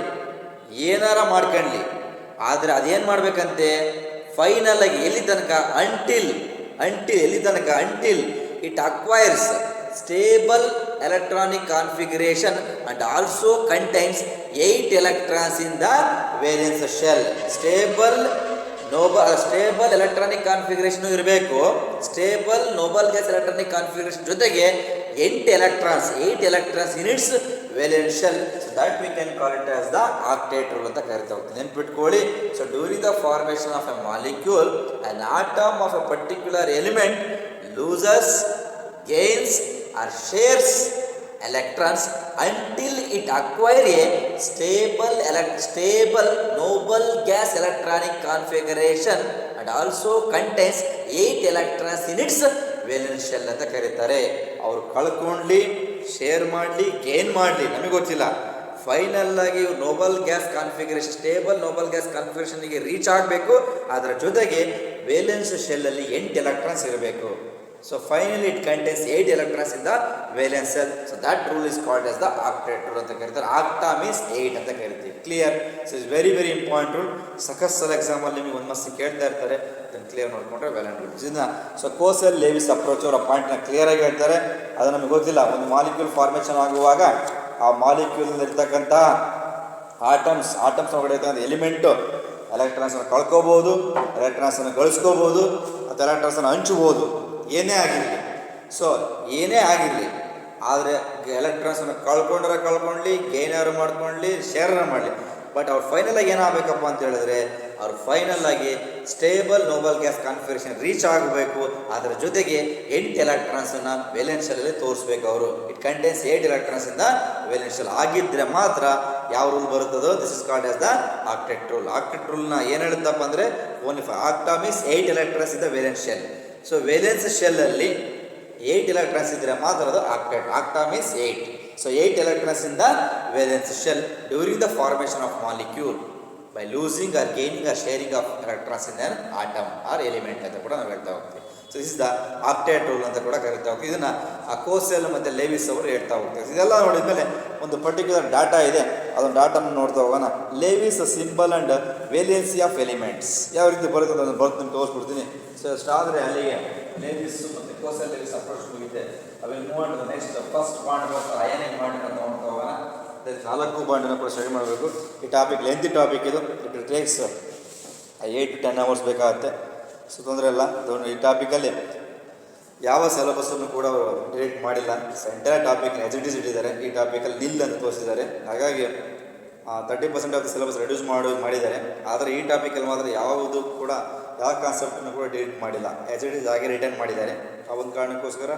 ಏನಾರ ಮಾಡ್ಕೊಳ್ಳಿ. ಆದರೆ ಅದೇನು ಮಾಡಬೇಕಂತೆ ಫೈನಲ್ ಆಗಿ ಎಲ್ಲಿ ತನಕ? Until it acquires stable electronic configuration and also contains 8 electrons in the valence shell. Stable electronic configuration ಇರಬೇಕು. Stable noble gas electronic configuration ಜೊತೆಗೆ 8 electrons in its valence shell. So that we can call it as the octet rule ಅಂತ ಕರಿತಾ ಹೋಗ್ತೀನಿ. ನೆನ್ಪಿಟ್ಕೊಳ್ಳಿ. So during the formation of A molecule an atom of a particular element loses, gains or shares electrons until it acquire a stable noble gas electronic configuration and also contains 8 electrons in its valence shell ಅಂತ ಕರೀತಾರೆ. ಅವರು ಕಳ್ಕೊಳ್ಳಿ, share ಮಾಡಲಿ, gain ಮಾಡಲಿ, ನಮಗೆ ಗೊತ್ತಿಲ್ಲ. Final ಆಗಿ noble gas configuration, stable noble gas ಕಾನ್ಫಿಗರೇಷನ್ಗೆ reach ಆಗಬೇಕು. ಅದರ ಜೊತೆಗೆ ವೇಲೆನ್ಸ್ ಶೆಲ್ಲಲ್ಲಿ 8 electrons ಇರಬೇಕು. So finally it contains 8 electrons in the valence shell. So that rule is called as the octet rule ಅಂತ ಕರೀತಾರೆ. ಆಕ್ಟಾ ಮೀನ್ಸ್ 8 ಅಂತ ಕರಿತೀವಿ. Clear? So is very important rule. ಸಲ ಎಕ್ಸಾಮಲ್ಲಿ ನಿಮಗೆ ಒಂದು ಮಸ್ತ್ ಕೇಳ್ತಾ ಇರ್ತಾರೆ, ಅದನ್ನು ಕ್ಲಿಯರ್ ನೋಡ್ಕೊಂಡ್ರೆ ವೆಲ್ ಅಂಡ್ ಗುಡ್. ಇದನ್ನ ಸೊ ಕೋಸೆಲ್ ಲೇವಿಸ್ ಅಪ್ರೋಚ್ ಅವರ ಪಾಯಿಂಟ್ನ ಕ್ಲಿಯರ್ ಆಗಿ ಹೇಳ್ತಾರೆ. ಅದು ನಮಗೆ ಗೊತ್ತಿಲ್ಲ. ಒಂದು ಮಾಲಿಕ್ಯೂಲ್ ಫಾರ್ಮೇಷನ್ ಆಗುವಾಗ ಆ ಮಾಲಿಕ್ಯೂಲ್ ಇರ್ತಕ್ಕಂಥ ಆಟಮ್ಸ್ ಒಳಗಡೆ ಇರ್ತಕ್ಕಂಥ ಎಲಿಮೆಂಟು ಎಲೆಕ್ಟ್ರಾನ್ಸನ್ನು ಕಳ್ಕೋಬಹುದು, ಎಲೆಕ್ಟ್ರಾನ್ಸನ್ನು ಗಳಿಸ್ಕೋಬಹುದು, ಅಥವಾ ಎಲೆಕ್ಟ್ರಾನ್ಸನ್ನು ಹಂಚಬಹುದು, ಏನೇ ಆಗಿರಲಿ. ಆದರೆ ಎಲೆಕ್ಟ್ರಾನ್ಸನ್ನು ಕಳ್ಕೊಳ್ಳಿ, ಗೇನರ್ ಮಾಡ್ಕೊಳ್ಳಿ, ಶೇರನ್ನ ಮಾಡಲಿ, ಬಟ್ ಅವ್ರು ಫೈನಲ್ ಆಗಿ ಏನಾಗಬೇಕಪ್ಪ ಅಂತ ಹೇಳಿದ್ರೆ ಅವ್ರು ಫೈನಲ್ ಆಗಿ stable noble gas configuration reach ಆಗಬೇಕು. ಅದರ ಜೊತೆಗೆ 8 electronsನ್ನು ವೇಲೆನ್ಸ್ ಶೆಲ್ಲಲ್ಲಿ ತೋರಿಸ್ಬೇಕು ಅವರು. It contains 8 electrons in the valence shell. ಆಗಿದ್ದರೆ ಮಾತ್ರ ಯಾವ ರೂಲ್ ಬರುತ್ತದೋ this is called as the octet rule. Octet ರೂಲ್ನ ಏನು ಹೇಳುತ್ತಪ್ಪ ಅಂದರೆ only octa means 8 electrons in the valence shell. So valence ಶೆಲ್ಲಲ್ಲಿ 8 electrons ಇದ್ದರೆ ಮಾತ್ರ ಅದು octet. Octa means 8. So 8 electrons in the valence shell during the formation of molecule by losing or gaining or sharing of electrons in an atom or element ಅಂತ ಕೂಡ ನಾವು ಹೇಳ್ತಾ ಹೋಗ್ತೀವಿ. So this is the octet rule ಅಂತ ಕೂಡ ಕರಿತಾ ಹೋಗ್ತೀವಿ. ಇದನ್ನು ಕೋಸೆಲ್ ಮತ್ತು ಲೇವಿಸ್ ಅವರು ಹೇಳ್ತಾ ಹೋಗ್ತೀವಿ. ಇದೆಲ್ಲ ನೋಡಿದ ಮೇಲೆ ಒಂದು ಪರ್ಟಿಕ್ಯುಲರ್ ಡಾಟಾ ಇದೆ, ಅದೊಂದು ಡಾಟಾನ ನೋಡ್ತಾ ಹೋಗೋಣ. ಲೇವಿಸ್ ಸಿಂಬಲ್ ಆ್ಯಂಡ್ ವೇಲಿಯನ್ಸಿ ಆಫ್ ಎಲಿಮೆಂಟ್ಸ್ ಯಾವ ರೀತಿ ಬರುತ್ತೆ ಅದನ್ನು ನಿಮ್ಗೆ ತೋರಿಸ್ಬಿಡ್ತೀನಿ. ಸೊ ಅಷ್ಟಾದರೆ ಅಲ್ಲಿಗೆ ಲೇವಿಸ್ ಮತ್ತು ಕೋಸೆಲ್ ಲೇವಿಸ್ ಅಪ್ರೋಚ್ ಮುಗಿದೆ. ಅವೆಲ್ಲ move next first point ionic ಬಾಂಡನ್ನು ತೊಗೊಳ್ತಾ ಹೋಗೋಣ. 4 ಬಾಂಡನ್ನು ಕೂಡ ಸ್ಟಡಿ ಮಾಡಬೇಕು. ಈ ಟಾಪಿಕ್ ಲೆಂತಿ ಟಾಪಿಕ್ ಇದು. ಇಟ್ ಟೇಕ್ಸ್ 8 to 10 hours ಬೇಕಾಗುತ್ತೆ. ಸೊ ತೊಂದರೆ ಇಲ್ಲ. ಈ ಟಾಪಿಕಲ್ಲಿ ಯಾವ ಸಿಲೆಬಸ್ಸನ್ನು ಕೂಡ ಅವರು ಡಿಲೀಟ್ ಮಾಡಿಲ್ಲ. ಎಂಟೈರ್ ಟಾಪಿಕ್ ಎಸ್ ಇಟ್ಟಿದ್ದಾರೆ. ಈ ಟಾಪಿಕಲ್ಲಿ ನಿಲ್ ಅಂತ ತೋರಿಸಿದ್ದಾರೆ. ಹಾಗಾಗಿ 30% ಆಫ್ ದ ಸಿಲೆಬಸ್ ರೆಡ್ಯೂಸ್ ಮಾಡಿದ್ದಾರೆ. ಆದರೆ ಈ ಟಾಪಿಕಲ್ಲಿ ಮಾತ್ರ ಯಾವುದು ಕೂಡ ಯಾವ ಕಾನ್ಸೆಪ್ಟನ್ನು ಕೂಡ ಡಿಲೀಟ್ ಮಾಡಿಲ್ಲ, ಎಸ್ ಇಟ್ ಈಸ್ ಹಾಗೆ ರಿಟರ್ನ್ ಮಾಡಿದ್ದಾರೆ. ಆ ಒಂದು ಕಾರಣಕ್ಕೋಸ್ಕರ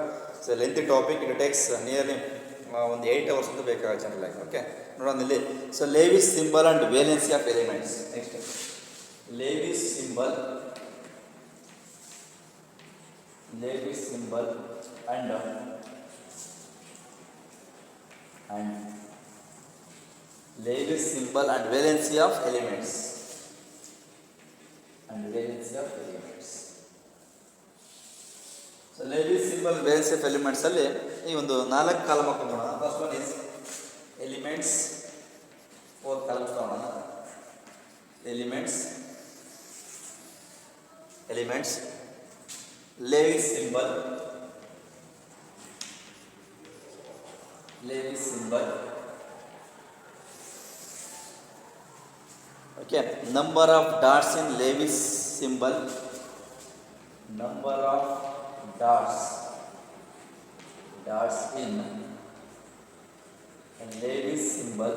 so lengthy topic. It takes nearly ಒಂದು 8 hours ಅಂತ ಬೇಕಾಗುತ್ತೆ ಜನರಲ್. ಓಕೆ, ನೋಡೋಣ ಇಲ್ಲಿ. So Lewis symbol and valency of elements. Next Lewis symbol and Lewis symbol and valency of elements. And valency of elements. So Lewis symbol valency of elements ಅಲ್ಲಿ ಈ ಒಂದು 4 column ಹಾಕೋಣ. First one is elements, 4 columns ತಗೋಣ. Elements, Lewis symbol, okay, number of dots in Lewis symbol, number of dots in Lewis symbol,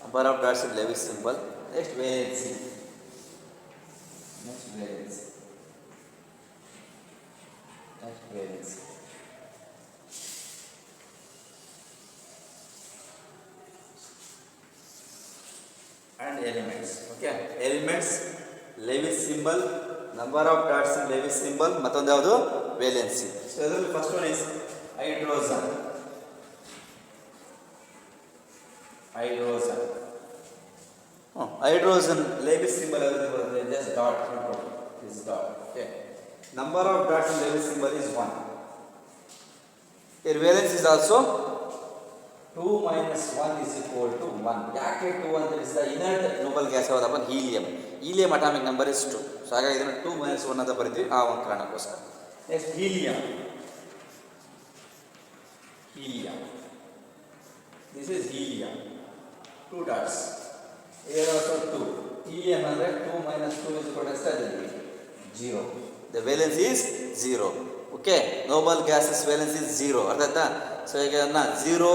number of dots in Lewis symbol. Next valency, and elements. Okay, elements, Lewis symbol, number of dots in Lewis symbol, ಮತ್ತೊಂದು ಯಾವುದು valency. So ಇದರಲ್ಲಿ first one is hydrogen. Hydrogen Lewis symbol ಯಾವುದು ಬರುತ್ತೆ? Just dot, this dot. Okay, number of dots in Lewis symbol is 1. Here valence is also 2 minus 1 is equal to 1. ಯಾಕೆ 2 ಅಂತ is the inert noble gas ಯಾವುದಪ್ಪ? Helium atomic number is 2. So ಹಾಗಾಗಿ ಇದನ್ನು 2 minus 1 ಅಂತ ಬರೀತೀವಿ ಆ ಒಂದು ಕಾರಣಕ್ಕೋಸ್ಕರ. Next helium, this is helium, 2 dots. Here also 2. Helium ಅಂದರೆ 2 minus 2 is equal to 0. The valence is 0. Okay, Nobel gases valence is 0. ಅರ್ಥ ಆಯ್ತಾ? ಸೊ ಈಗ ಅದನ್ನ 0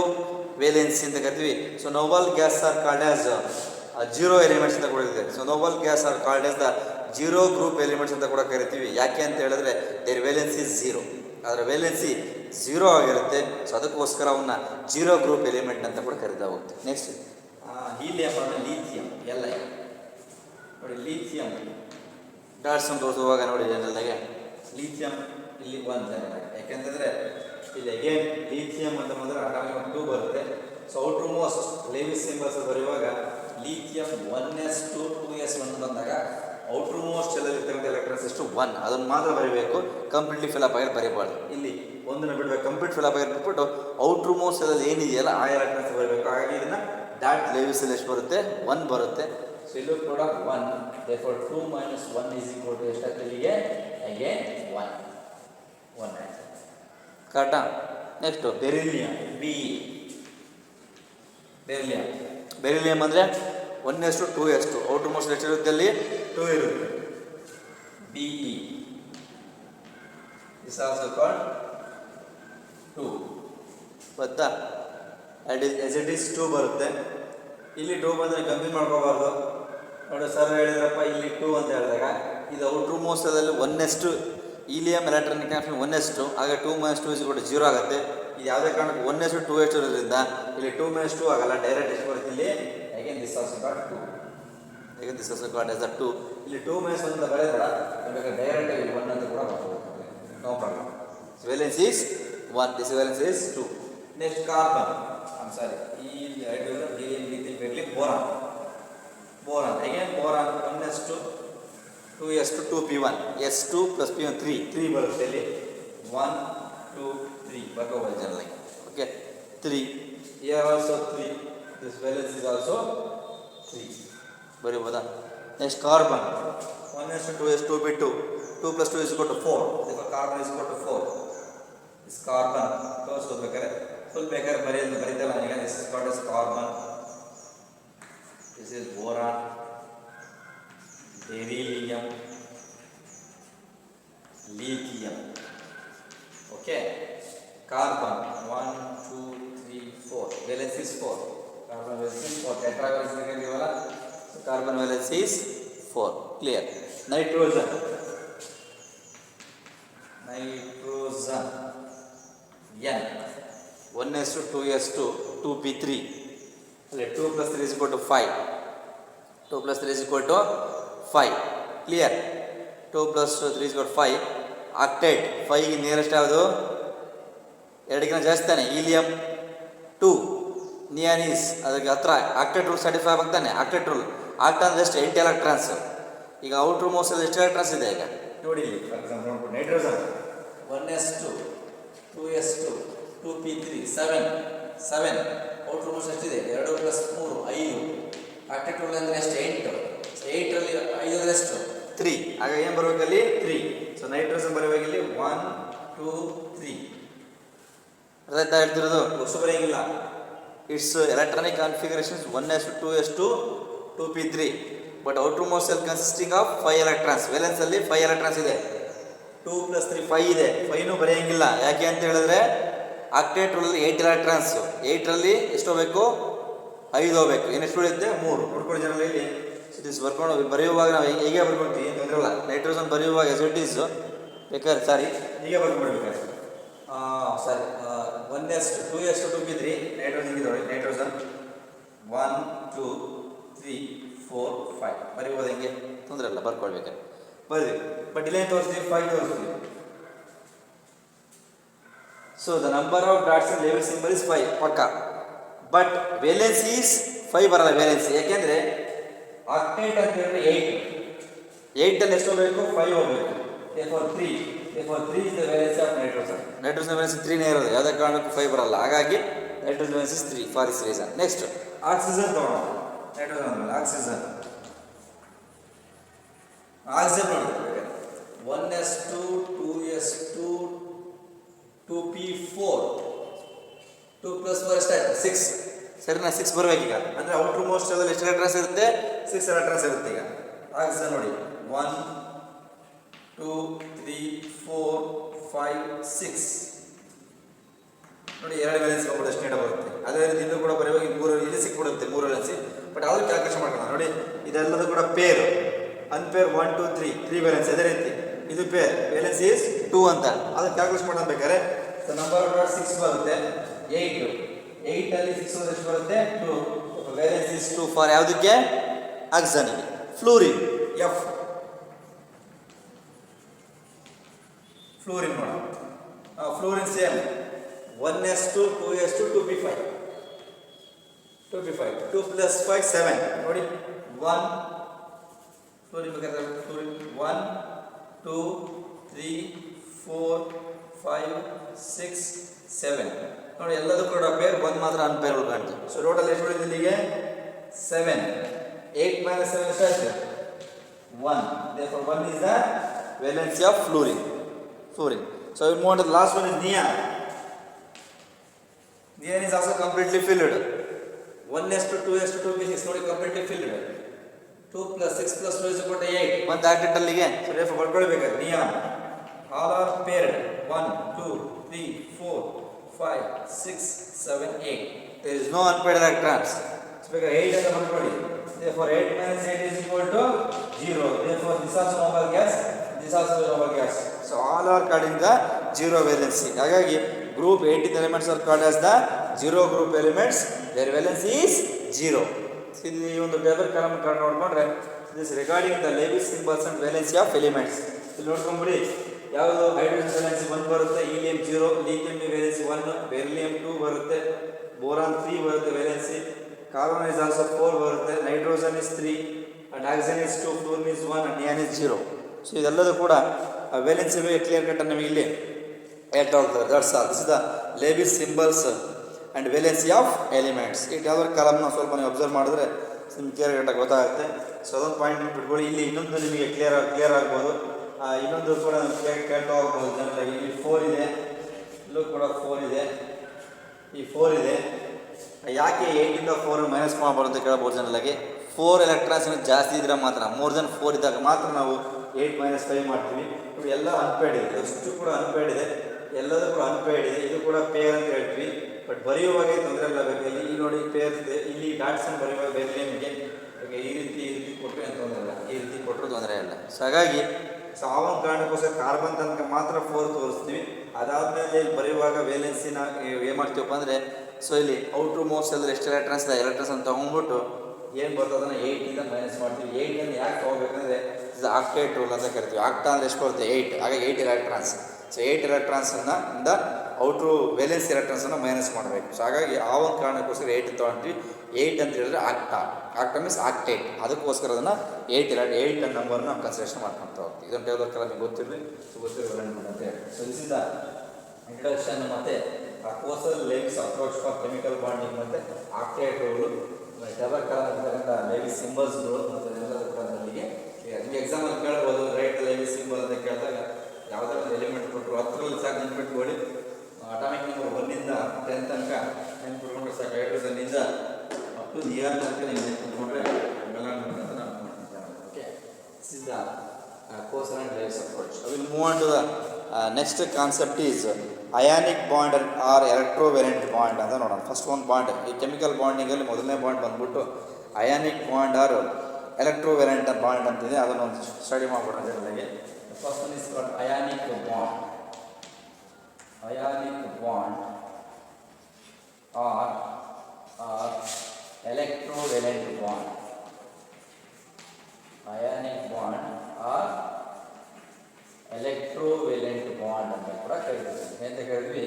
ವೇಲೆನ್ಸಿ ಅಂತ ಕರಿತೀವಿ. So Nobel gas are called as 0 elements ಅಂತ ಕೂಡ ಇದೆ. So Nobel gas are called as the 0 group elements ಅಂತ ಕೂಡ ಕರಿತೀವಿ. ಯಾಕೆ ಅಂತ ಹೇಳಿದ್ರೆ ದೇರ್ ವೇಲೆನ್ಸಿ ಇಸ್ 0, ಅದರ ವೇಲೆನ್ಸಿ 0 ಆಗಿರುತ್ತೆ. ಸೊ ಅದಕ್ಕೋಸ್ಕರ ಅವನ್ನ 0 ಗ್ರೂಪ್ ಎಲಿಮೆಂಟ್ ಅಂತ ಕೂಡ ಕರೀತಾ ಹೋಗ್ತೀವಿ. ನೆಕ್ಸ್ಟ್ ಹೀಲಿಯಂ ಅಂದರೆ ಲೀಥಿಯಂ. ಎಲ್ಲ ನೋಡಿ ಲೀಥಿಯಂ ಡಾಟ್ಸ್ ಅಂತ ತೋರಿಸುವಾಗ ನೋಡಿ ಜನರಲ್ಲಾಗೆ ಲೀಥಿಯಂ ಇಲ್ಲಿ 1 ಯಾಕೆಂತಂದರೆ ಇಲ್ಲಿ ಅಗೇನ್ ಲೀಥಿಯಂ ಅಂತ ಬಂದರೆ ಅಟಾಮಿಕ್ 2 ಬರುತ್ತೆ. ಸೊ ಔಟ್ರ್ ಮೋಸ್ಟ್ ಲೇವಿಸ್ ಸಿಂಬಲ್ಸ್ ಬರೆಯುವಾಗ ಲೀಥಿಯಂ 1s2 2s1 ಬಂದಾಗ ಔಟ್ರ್ ಮೋಸ್ಟ್ ಎಲ್ಲಲ್ಲಿರ್ತಕ್ಕಂಥ ಎಲೆಕ್ಟ್ರಾನ್ಸ್ ಎಷ್ಟು 1, ಅದನ್ನು ಮಾತ್ರ ಬರೀಬೇಕು. ಕಂಪ್ಲೀಟ್ಲಿ ಫಿಲಪ್ ಆಗಿ ಬರೀಬಾರ್ದು. ಇಲ್ಲಿ ಒಂದನ್ನು ಬಿಡಬೇಕು, ಕಂಪ್ಲೀಟ್ ಫಿಲಪ್ ಆಗಿ ಬಿಟ್ಬಿಟ್ಟು ಔಟ್ರ್ ಮೋಸ್ಟ್ ಎಲ್ಲಲ್ಲಿ ಏನಿದೆಯಲ್ಲ ಆ ಎಲೆಕ್ಟ್ರಾನ್ಸ್ ಬರಬೇಕು. ಹಾಗಾಗಿ ಇದನ್ನು ಡಾಟ್ ಲೇವಿಸಲ್ಲಿ ಎಷ್ಟು ಬರುತ್ತೆ? 1 ಬರುತ್ತೆ. ಸೊ ಇಲ್ಲೂ ಕೂಡ 1. therefore 2 minus 1 is equal to ಎಷ್ಟಾಗ್ತದೆ ಇಲ್ಲಿಗೆ? ಅಗೇನ್ 1 ಆಯ್ತು. ಕರೆಕ್ಟಾ? ನೆಕ್ಸ್ಟು ಬೆರಿಲಿಯಂ, ಬೆರಿಲಿಯಂ ಅಂದರೆ 1s2 2s2 ಔಟ್ರ್ ಮೋಸ್ಟ್ ಎಷ್ಟಿರುತ್ತೆ? ಅಲ್ಲಿ 2 ಇರುತ್ತೆ. BE is also called 2. ಗೊತ್ತಾ? as it is 2 ಬರುತ್ತೆ. ಇಲ್ಲಿ 2 ಬಂದರೆ ಕಮ್ಮಿ ಮಾಡ್ಕೋಬಾರ್ದು. ನೋಡಿ ಸರ್ ಹೇಳಿದ್ರಪ್ಪ ಇಲ್ಲಿ 2 ಅಂತ ಹೇಳಿದಾಗ ಇದು ಔಟ್ರ್ ಮೋಸ್ಟಲ್ಲಿ 1s2 helium electronic connection 1s2, ಆಗ 2 minus 2 is equal to 0 ಆಗುತ್ತೆ. ಇದು ಯಾವುದೇ ಕಾರಣಕ್ಕೆ 1s2 2s2 ಇರೋದ್ರಿಂದ ಇಲ್ಲಿ 2 minus 2 ಆಗಲ್ಲ, ಡೈರೆಕ್ಟ್ ಎಷ್ಟು ಬರುತ್ತೆ ಇಲ್ಲಿ? Again this also called 2. Again this also called as 2. ಇಲ್ಲಿ 2 minus 1 ಅಂತ ಬರೆಯಬೇಡ, ಬೇಕಾದ್ರೆ ಡೈರೆಕ್ಟ್ ಇಲ್ಲಿ 1 ಅಂತ ಕೂಡ ಬರ್ಬೋದು, no problem. Valence is 1, this valence is 2. Next carbon, ಈ ಹೈಡ್ರೋಜನ್ ಹೀಲಿಯಂ ಲೀಥಿಯಂ ಇರಲಿ. Boron again boron 1s2 2s2 2p1 s2 plus p1 3 ಬರುತ್ತೆ ಇಲ್ಲಿ. 1 2 3 ಬರ್ಕೋಬೋದು general. Okay 3 here also 3, this valence is also 3 ಬರೀಬೋದಾ? Next carbon 1s2 2s2 2p2 2 plus 2 is equal to 4. Carbon is equal to 4. this carbon ತೋರಿಸ್ಕೋಬೇಕಾದ್ರೆ full ಬೇಕಾದ್ರೆ ಬರೀತಲ್ಲ ಈಗ. this is called as carbon, this is boron, beryllium, lithium. Okay, carbon 1 2 3 4 valence is 4. Carbon valence is 4. tetra valence ಇದೆಯಲ್ಲ, so carbon valence is 4. clear. nitrogen n 1s2 2s2 2p3 ಅಲ್ಲಿ 2 plus 3 is equal to 5. 2 plus 3 is equal to 5. Clear? 2 plus 3 is equal to 5. Octet 5 nearest ಯಾವುದು? 2 ಜಾಸ್ತಿ ತಾನೆ. Helium 2, ನಿಯಾನಿಸ್ ಅದಕ್ಕೆ ಹತ್ರ octet rule certify ಆಗ್ತಾನೆ. Octet rule ಆಕ್ಟಾ ಅಂದ್ರೆ ಎಷ್ಟು 8 electrons. ಈಗ ಔಟ್ರ್ ಮೋಸ್ಟಲ್ಲಿ ಎಷ್ಟು ಎಲೆಕ್ಟ್ರಾನ್ಸ್ ಇದೆ ಈಗ ನೋಡಿ. ಇಲ್ಲಿ for example nitrogen 1s2 2s2 2p3 7 outermost ಎಷ್ಟಿದೆ 2 + 3 5. ಆಕ್ಟೇಟ್ ರೂಲ್ ಅಂದರೆ ಎಷ್ಟು 8. 8ರಲ್ಲಿ 5 ಅಂದರೆ ಎಷ್ಟು 3. ಆಗ ಏನು ಬರಬೇಕಲ್ಲಿ 3. ಸೊ ನೈಟ್ರೋಜನ್ ಬರಬೇಕು ಇಲ್ಲಿ 1 2 3. ಅರ್ಥ ಹೇಳ್ತಿರೋದು ವಸ್ತು ಬರೆಯಂಗಿಲ್ಲ. It's electronic configurations 1s2 2s2 2p3 but outermost shell consisting of 5 electrons. Valence ಅಲ್ಲಿ 5 ಎಲೆಕ್ಟ್ರಾನ್ಸ್ ಇದೆ. 2 + 3 5 ಇದೆ. 5ನೂ ಬರೆಯಂಗಿಲ್ಲ. ಯಾಕೆ ಅಂತ ಹೇಳಿದ್ರೆ ಆಕ್ಟೇಟ್ ರೂಲ್ 8 ಎಲೆಕ್ಟ್ರಾನ್ಸ್. 8ರಲ್ಲಿ ಎಷ್ಟು ಹೋಗಬೇಕು 5 ಹೋಗಬೇಕು. ಇನ್ನೆಷ್ಟು ಉಳಿಯುತ್ತೆ 3. ನೋಡ್ಕೊಳ್ಳಿ ಜನರಲ್ಲಿ ಇಲ್ಲಿ ದಿಸ್ ಬರ್ಕೊಂಡು ಬರೆಯುವಾಗ ನಾವು ಹೇಗೆ ಬರ್ಕೊಳ್ತೀವಿ ಏನು ತೊಂದರೆ ಇಲ್ಲ. ನೈಟ್ರೋಜನ್ ಬರೆಯುವಾಗ ಎಸ್ ಬೇಕಾದ್ರೆ ಸಾರಿ ಹೀಗೆ ಬರ್ಕೊಂಡ್ಬಿಡ್ಬೇಕಾದ್ರೆ ಸಾರಿ 1s2 2s2 2p3 ನೈಟ್ರೋಜನ್ ನೋಡಿ. ನೈಟ್ರೋಜನ್ 1 2 3 4 5 ಬರೆಯುವುದು ಹೆಂಗೆ ತೊಂದರೆ ಇಲ್ಲ ಬರ್ಕೊಳ್ಬೇಕಾದ್ರೆ ಬರೀ. ಬಟ್ ಇಲ್ಲೇನು ತೋರಿಸ್ತೀವಿ 5 ತೋರಿಸ್ತೀವಿ. So the number of dots in label symbol is 5 ಪಕ್ಕ. ಬಟ್ ವೇಲೆನ್ಸ್ ಈಸ್ 5 ಬರಲ್ಲ. ವೇಲೆನ್ಸ್ ಯಾಕೆಂದರೆ ಆಕ್ಟೇಟ್ ಅಂತ ಹೇಳಿದ್ರೆ 8ಲ್ಲಿ ಎಷ್ಟು ಹೋಗಬೇಕು 5 ಹೋಗಬೇಕು. therefore 3 is the valence of nitrogen. Nitrogen valence 3 ನೇ ಇರೋದು. ಯಾವುದೇ ಕಾರಣಕ್ಕೂ 5 ಬರಲ್ಲ. ಹಾಗಾಗಿ nitrogen valence is 3 for this reason. Next oxygen ತಗೊಳ್ಳೋಣ. ನೈಟ್ರೋಜನ್ ಅಂದ್ರೆ ಆಕ್ಸಿಜನ್ ನೋಡಿ 1s2 2s2 2p4 2 + 4 ಎಷ್ಟಾಯ್ತು 6. ಸರಿನಾ 6 ಬರಬೇಕೀಗ. ಅಂದರೆ ಔಟ್ರ್ ಮೋಸ್ಟ್ ಅಲ್ಲಿ ಎಷ್ಟು ಎಲೆಕ್ಟ್ರಾನ್ಸ್ ಇರುತ್ತೆ 6 ಎಲೆಕ್ಟ್ರಾನ್ಸ್ ಇರುತ್ತೆ. ಈಗ ಆಕ್ಸಿಜನ್ ನೋಡಿ 1 2 3 4 5 6 ನೋಡಿ 2 ವೇಲೆನ್ಸ್ ಕೂಡ ಎಷ್ಟು ನೀಡ ಬರುತ್ತೆ. ಅದೇ ರೀತಿ ಇಲ್ಲೂ ಕೂಡ ಬರೆಯುವಾಗ 3 ಇಲ್ಲಿ ಸಿಕ್ಬಿಡುತ್ತೆ 3 ವೇಲೆನ್ಸಿ. ಬಟ್ ಅವ್ರು ಕ್ಯಾಲ್ಕುಲೇಷನ್ ಮಾಡ್ಕೊಳ್ಳೋಣ ನೋಡಿ. ಇದೆಲ್ಲದೂ ಕೂಡ ಪೇರ್ ಅನ್ಪೇರ್ 1 2 3 ವೇಲೆನ್ಸ್. ಅದೇ ರೀತಿ ಇದು ಪೇರ್ ವೇಲೆನ್ಸ್ ಈಸ್ 2 ಅಂತ ಅದನ್ನು ಕ್ಯಾಲ್ಕುಲೇಷನ್ ಮಾಡೋದು ಬೇಕಾದ್ರೆ ನಂಬರ್ ಆಫ್ 6 ಬರುತ್ತೆ 8. 8ಲ್ಲಿ 6 ಎಷ್ಟು ಬರುತ್ತೆ 2. ವೇಲೆನ್ಸ್ ಈಸ್ 2 ಫಾರ್ ಯಾವುದಕ್ಕೆ ಆಕ್ಸಿಜನ್ಗೆ. ಫ್ಲೂರಿನ್ ಎಫ್ ಫ್ಲೂರಿನ್ ನೋಡ. Fluorine same 1s2 2s2 2p5 2 + 5 7 ನೋಡಿ 1 ಫ್ಲೂರಿನ್ ಬೇಕಾದ್ರೆ ಫ್ಲೂರಿನ್ 1 2 3 4 5 6 7 ನೋಡಿ ಎಲ್ಲದೂ ಕೂಡ ಪೇರ್. 1 ಮಾತ್ರ ಅನ್ಪೇರ್ ಕಾಣ್ತದೆ. ಸೊ ಟೋಟಲ್ ಎಷ್ಟು ಉಳಿದಿದೆ ಇಲ್ಲಿಗೆ 7. 8 - 7 ಎಷ್ಟಾಯ್ತು 1. therefore 1 is the valence of fluorine. So we move on to the last one is neon. Neon is also completely filled. 1s2 2s2 2p6 ನೋಡಿ completely filled. 2 + 6 + 2 is equal to 8. ಒಂದು octet ಅಲ್ಲಿಗೆ. So therefore ಬರ್ಕೊಳ್ಬೇಕಾದ್ರೆ neon all are paired 1 2 3 4 5 6 7 8. there is no unpaired electrons. So ಬೇಕಾದ್ರೆ 8 ಅಂತ ಬರ್ಕೊಳ್ಳಿ. therefore 8 - 8 is equal to 0. therefore this also noble gas, this also noble gas. so all are called in the zero valency. ಹಾಗಾಗಿ group 18 elements are called as the zero group elements. their valence is 0. ಇಲ್ಲಿ ಒಂದು table column ನೋಡ್ಕೊಂಡ್ರೆ this regarding the label symbols and valency of elements. ಇಲ್ಲಿ ನೋಡ್ಕೊಂಡ್ಬಿಡಿ ಯಾವುದು hydrogen valency 1 ಬರುತ್ತೆ, helium 0, lithium valency 1, beryllium 2 ಬರುತ್ತೆ, boron 3 ಬರುತ್ತೆ valency, carbon is also 4 ಬರುತ್ತೆ, nitrogen is 3 and oxygen is 2, fluorine is 1 and neon is 0. So ಇದೆಲ್ಲದೂ ಕೂಡ valency clear cut ನಮಗೆ ಇಲ್ಲಿ ಹೇಳ್ತಾ ಹೋಗ್ತಾರೆ. That's all. This is the label symbols and valency of elements. ಈ ಟೇಬಲ್ ಕಾಲಮ್ನ ಸ್ವಲ್ಪ ನೀವು ಅಬ್ಸರ್ವ್ ಮಾಡಿದ್ರೆ ನಿಮ್ಗೆ ಕ್ಲಿಯರ್ ಕಟ್ಟಾಗಿ ಗೊತ್ತಾಗುತ್ತೆ. ಸೊ ಅದೊಂದು ಪಾಯಿಂಟ್ ಬಿಟ್ಕೊಳ್ಳಿ. ಇಲ್ಲಿ ಇನ್ನೊಂದು ನಿಮಗೆ ಕ್ಲಿಯರ್ ಆಗ್ಬೋದು. ಇನ್ನೊಂದು ಕೂಡ ಕೇಳ್ತಾ ಹೋಗ್ಬೋದು ಜನರಾಗಿ. ಇಲ್ಲಿ 4 ಇದೆ, ಇಲ್ಲೂ ಕೂಡ 4 ಇದೆ, ಈ 4 ಇದೆ. ಯಾಕೆ 8 - 4 ಮೈನಸ್ ಮಾಡಬಾರ್ದು ಅಂತ ಕೇಳ್ಬೋದು ಜನರಾಗಿ. 4 ಎಲೆಕ್ಟ್ರಾನ್ಸ್ ಜಾಸ್ತಿ ಇದ್ರೆ ಮಾತ್ರ, ಮೋರ್ ದೆನ್ 4 ಇದ್ದಾಗ ಮಾತ್ರ ನಾವು 8 - 5 ಮಾಡ್ತೀವಿ. ಎಲ್ಲ ಅನ್ಪೇಯ್ಡ್ ಇದೆ, ಎಷ್ಟು ಕೂಡ ಅನ್ಪೇಯ್ಡ್ ಇದೆ, ಎಲ್ಲದೂ ಕೂಡ ಅನ್ಪೇಯ್ಡ್ ಇದೆ. ಇದು ಕೂಡ ಪೇರ್ ಅಂತ ಹೇಳ್ತೀವಿ. ಬಟ್ ಬರೆಯುವಾಗ ತೊಂದರೆ ಇಲ್ಲ ಬೇಕು. ಇಲ್ಲಿ ನೋಡಿ ಪೇರ್ ಇದೆ, ಇಲ್ಲಿ ಡಾಟ್ಸನ್ನು ಬರೆಯುವಾಗ ಬೇರೆ ನಿಮಗೆ ಈ ರೀತಿ ಕೊಟ್ಟರೆ ಏನು ತೊಂದರೆ ಇಲ್ಲ, ಈ ರೀತಿ ಕೊಟ್ಟರು ತೊಂದರೆ ಇಲ್ಲ. ಸೊ ಹಾಗಾಗಿ ಸೊ ಆ ಒಂದು ಕಾರಣಕ್ಕೋಸ್ಕರ ಕಾರ್ಬನ್ ತನಕ ಮಾತ್ರ 4 ತೋರಿಸ್ತೀವಿ. ಅದಾದಮೇಲೆ ಇಲ್ಲಿ ಬರೆಯುವಾಗ ವೇಲೆನ್ಸಿನ ಏನು ಮಾಡ್ತೀವಪ್ಪ ಅಂದರೆ, ಸೊ ಇಲ್ಲಿ ಔಟ್ರ್ ಮೋಸ್ಟ್ ಅಂದರೆ ಎಷ್ಟು ಎಲೆಕ್ಟ್ರಾನ್ಸ್ ಇದೆ, ಎಲೆಕ್ಟ್ರಾನ್ಸ್ ಅಂತ ತೊಗೊಂಡ್ಬಿಟ್ಟು ಏನು ಬರ್ತದೆ ಅದನ್ನು 8 ಮೈನಸ್ ಮಾಡ್ತೀವಿ. 8 ಯಾಕೆ ತೊಗೋಬೇಕಂದ್ರೆ ಇದು ಆಕ್ಟೇಟ್ ರೂಲ್ ಅಂತ ಕರಿತೀವಿ. ಆಕ್ಟಾ ಅಂದರೆ ಎಷ್ಟು ಬರುತ್ತೆ 8, ಹಾಗಾಗಿ 8 ಎಲೆಕ್ಟ್ರಾನ್ಸ್. ಸೊ 8 ಎಲೆಕ್ಟ್ರಾನ್ಸನ್ನು ಔಟ್ರು ವೇಲೆನ್ಸ್ ಎಲೆಕ್ಟ್ರಾನ್ಸನ್ನು ಮೈನಸ್ ಮಾಡಬೇಕು. ಸೊ ಹಾಗಾಗಿ ಆ ಒಂದು ಕಾರಣಕ್ಕೋಸ್ಕರ 8 ತೊಗೊಂಡ್ವಿ. 8 ಅಂತ ಹೇಳಿದ್ರೆ ಆಕ್ಟಾ ಮೀನ್ಸ್ ಆಕ್ಟೇಟ್, ಅದಕ್ಕೋಸ್ಕರ ಅದನ್ನು 8 ನಂಬರ್ನ ನಾವು ಕನ್ಸಿಡರೇಷನ್ ಮಾಡ್ಕೊತಾ ಹೋಗ್ತೀವಿ. ಇದೊಂದು ಟೇಬಲ್ ನಿಮಗೆ ಗೊತ್ತಿರಲಿ, ಅಂತ ಹೇಳಿ. So this is the introduction ಮತ್ತು ಕೋರ್ಸಲ್ ಲೇವಿಸ್ ಅಪ್ರೋಚ್ ಫಾರ್ ಕೆಮಿಕಲ್ ಬಾಂಡಿಂಗ್ ಮತ್ತು ಆಕ್ಟೇಟ್ ರೂಲ್, ಟೇಬಲ್ ಕಾಲಂತ ಲೇವಿಸ್ ಸಿಂಬಲ್ಸ್ಗಳು ಮತ್ತು ಎಲ್ಲದರ ಕೂಡ ನಮಗೆ ನಿಮಗೆ ಎಕ್ಸಾಮಲ್ಲಿ ಕೇಳ್ಬೋದು. ರೈಟ್ ಲೇವಿಸ್ ಸಿಂಬಲ್ ಅಂತ ಕೇಳಿದಾಗ ಯಾವುದೇ ಒಂದು ಎಲಿಮೆಂಟ್ ಕೊಟ್ಟರು 10ರಲ್ಲಿ ಸಾಕು ನೆನ್ಪಿಟ್ಕೊಳ್ಳಿ. ಅಟಾಮಿಕ್ ನಂಬರ್ 1 ಇಂದ 10 ತನಕ ನೆನ್ಪಿಟ್ಕೊಂಡ್ರೆ ಸಾಕು. ಹೈಡ್ರೋಜನ್ನಿಂದ ಅಪ್ ಟು ನಿಯರ್ ತನಕ ನೀವು ನೆನ್ಪಿಟ್ಕೊಂಡ್ರೆ ಎಲ್ಲ ಅಂತ ನಾವು ಮಾಡ್ತಿದ್ದೇವೆ. Okay, this is the Kossel and Lewis approach. I will move on to the next concept is ionic bond or electrovalent bond ಅಂತ ನೋಡೋಣ. ಫಸ್ಟ್ ಒಂದು ಬಾಂಡ್, ಈ ಕೆಮಿಕಲ್ ಬಾಂಡಿಂಗಲ್ಲಿ ಮೊದಲನೇ ಬಾಂಡ್ ಬಂದ್ಬಿಟ್ಟು ionic bond or electrovalent bond ಅಂತಿದೆ. ಅದನ್ನು ಒಂದು study ಮಾಡ್ಬಿಡೋಣ ಜನರಿಗೆ. First one is called ionic bond. Ionic bond or electrovalent bond. Ionic bond or electrovalent bond ಅಂತ ಕೂಡ ಕರೀತೀವಿ. ಅಂತ ಹೇಳಿದ್ವಿ,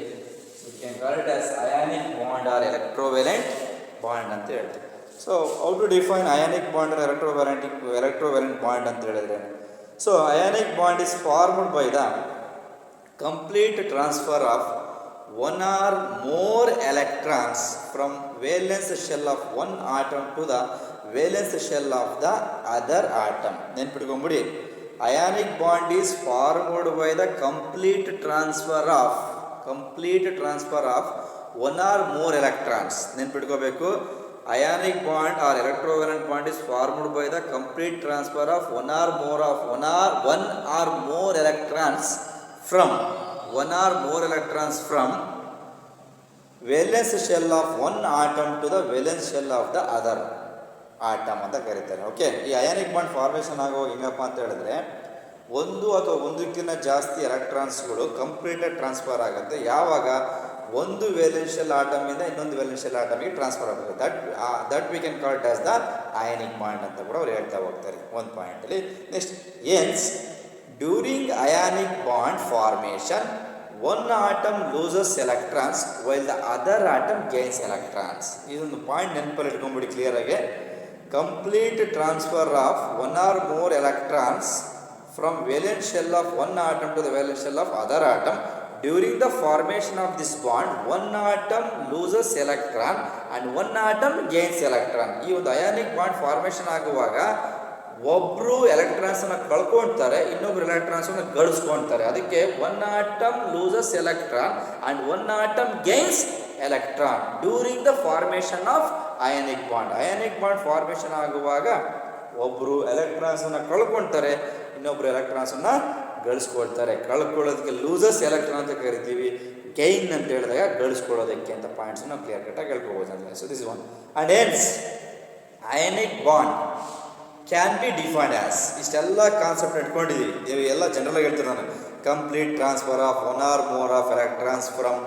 you can call it as ionic bond or electrovalent bond ಅಂತ ಹೇಳ್ತೀವಿ. So how to define ionic bond or electrovalent bond ಅಂತ ಹೇಳಿದ್ರೆ, so ionic bond is formed by the complete transfer of one or more electrons from valence shell of one atom to the valence shell of the other atom. ನೆನ್ಪಿಟ್ಕೊಂಬಿಡಿ, ionic bond is formed by the complete transfer of one or more electrons. ನೆನ್ಪಿಟ್ಕೋಬೇಕು, ionic bond or electrovalent bond is formed by the complete transfer of one or more electrons from valence shell of one atom to the valence shell of the other atom ಅಂತ ಕರೀತಾರೆ. Okay, ಈ ionic bond formation ಆಗುವಾಗ ಹೆಂಗಪ್ಪ ಅಂತ ಹೇಳಿದ್ರೆ, ಒಂದು ಅಥವಾ ಒಂದಕ್ಕಿಂತ ಜಾಸ್ತಿ ಎಲೆಕ್ಟ್ರಾನ್ಸ್ಗಳು ಕಂಪ್ಲೀಟಾಗಿ ಟ್ರಾನ್ಸ್ಫರ್ ಆಗುತ್ತೆ. ಯಾವಾಗ ಒಂದು ವೇಲೆನ್ಷಿಯಲ್ ಆಟಮಿಂದ ಇನ್ನೊಂದು ವೇಲೆನ್ಷಿಯಲ್ ಆಟಮಿಗೆ ಟ್ರಾನ್ಸ್ಫರ್ ಆಗುತ್ತೆ. That we can call it as the ionic bond ಅಂತ ಕೂಡ ಅವ್ರು ಹೇಳ್ತಾ ಹೋಗ್ತಾರೆ ಒಂದು ಪಾಯಿಂಟಲ್ಲಿ. ನೆಕ್ಸ್ಟ್, ಎನ್ಸ್ during ionic bond formation one atom loses electrons while the other atom gains electrons. ಇದೊಂದು ಪಾಯಿಂಟ್ ನೆನಪಲ್ಲಿ ಇಟ್ಕೊಂಡ್ಬಿಡಿ ಕ್ಲಿಯರ್ ಆಗಿ. Complete transfer of one or more electrons from valence shell of one atom to the valence shell of other atom. During the formation of this bond one atom loses electron and one atom gains electron. ಈ ಒಂದು ionic bond formation ಆಗುವಾಗ ಒಬ್ಬರು ಎಲೆಕ್ಟ್ರಾನ್ಸನ್ನು ಕಳ್ಕೊಳ್ತಾರೆ, ಇನ್ನೊಬ್ರು ಎಲೆಕ್ಟ್ರಾನ್ಸನ್ನು ಗಳಿಸ್ಕೊಳ್ತಾರೆ. ಅದಕ್ಕೆ one atom loses electron and one atom gains electron during the formation of ionic bond. Ionic bond formation ಆಗುವಾಗ ಒಬ್ಬರು ಎಲೆಕ್ಟ್ರಾನ್ಸನ್ನು ಕಳ್ಕೊಳ್ತಾರೆ, ಇನ್ನೊಬ್ರು ಎಲೆಕ್ಟ್ರಾನ್ಸನ್ನು ಗಳಿಸ್ಕೊಳ್ತಾರೆ. ಕಳ್ಕೊಳ್ಳೋದಕ್ಕೆ loses electron ಅಂತ ಕರಿತೀವಿ, ಗೈನ್ ಅಂತ ಹೇಳಿದಾಗ ಗಳಿಸ್ಕೊಳ್ಳೋದಕ್ಕೆ ಅಂತ ಪಾಯಿಂಟ್ಸನ್ನು ಕ್ಲಿಯರ್ ಕಟ್ಟಾಗಿ ಹೇಳ್ಕೋಬೋದು ಅಂತ. So this is one. And hence ionic bond can be defined as, ಇಷ್ಟೆಲ್ಲ ಕಾನ್ಸೆಪ್ಟ್ ಇಟ್ಕೊಂಡಿದ್ದೀವಿ. ನೀವು ಎಲ್ಲ ಜನರಲಾಗಿ ಹೇಳ್ತೀವಿ ನಾನು, complete transfer of one or more of electrons from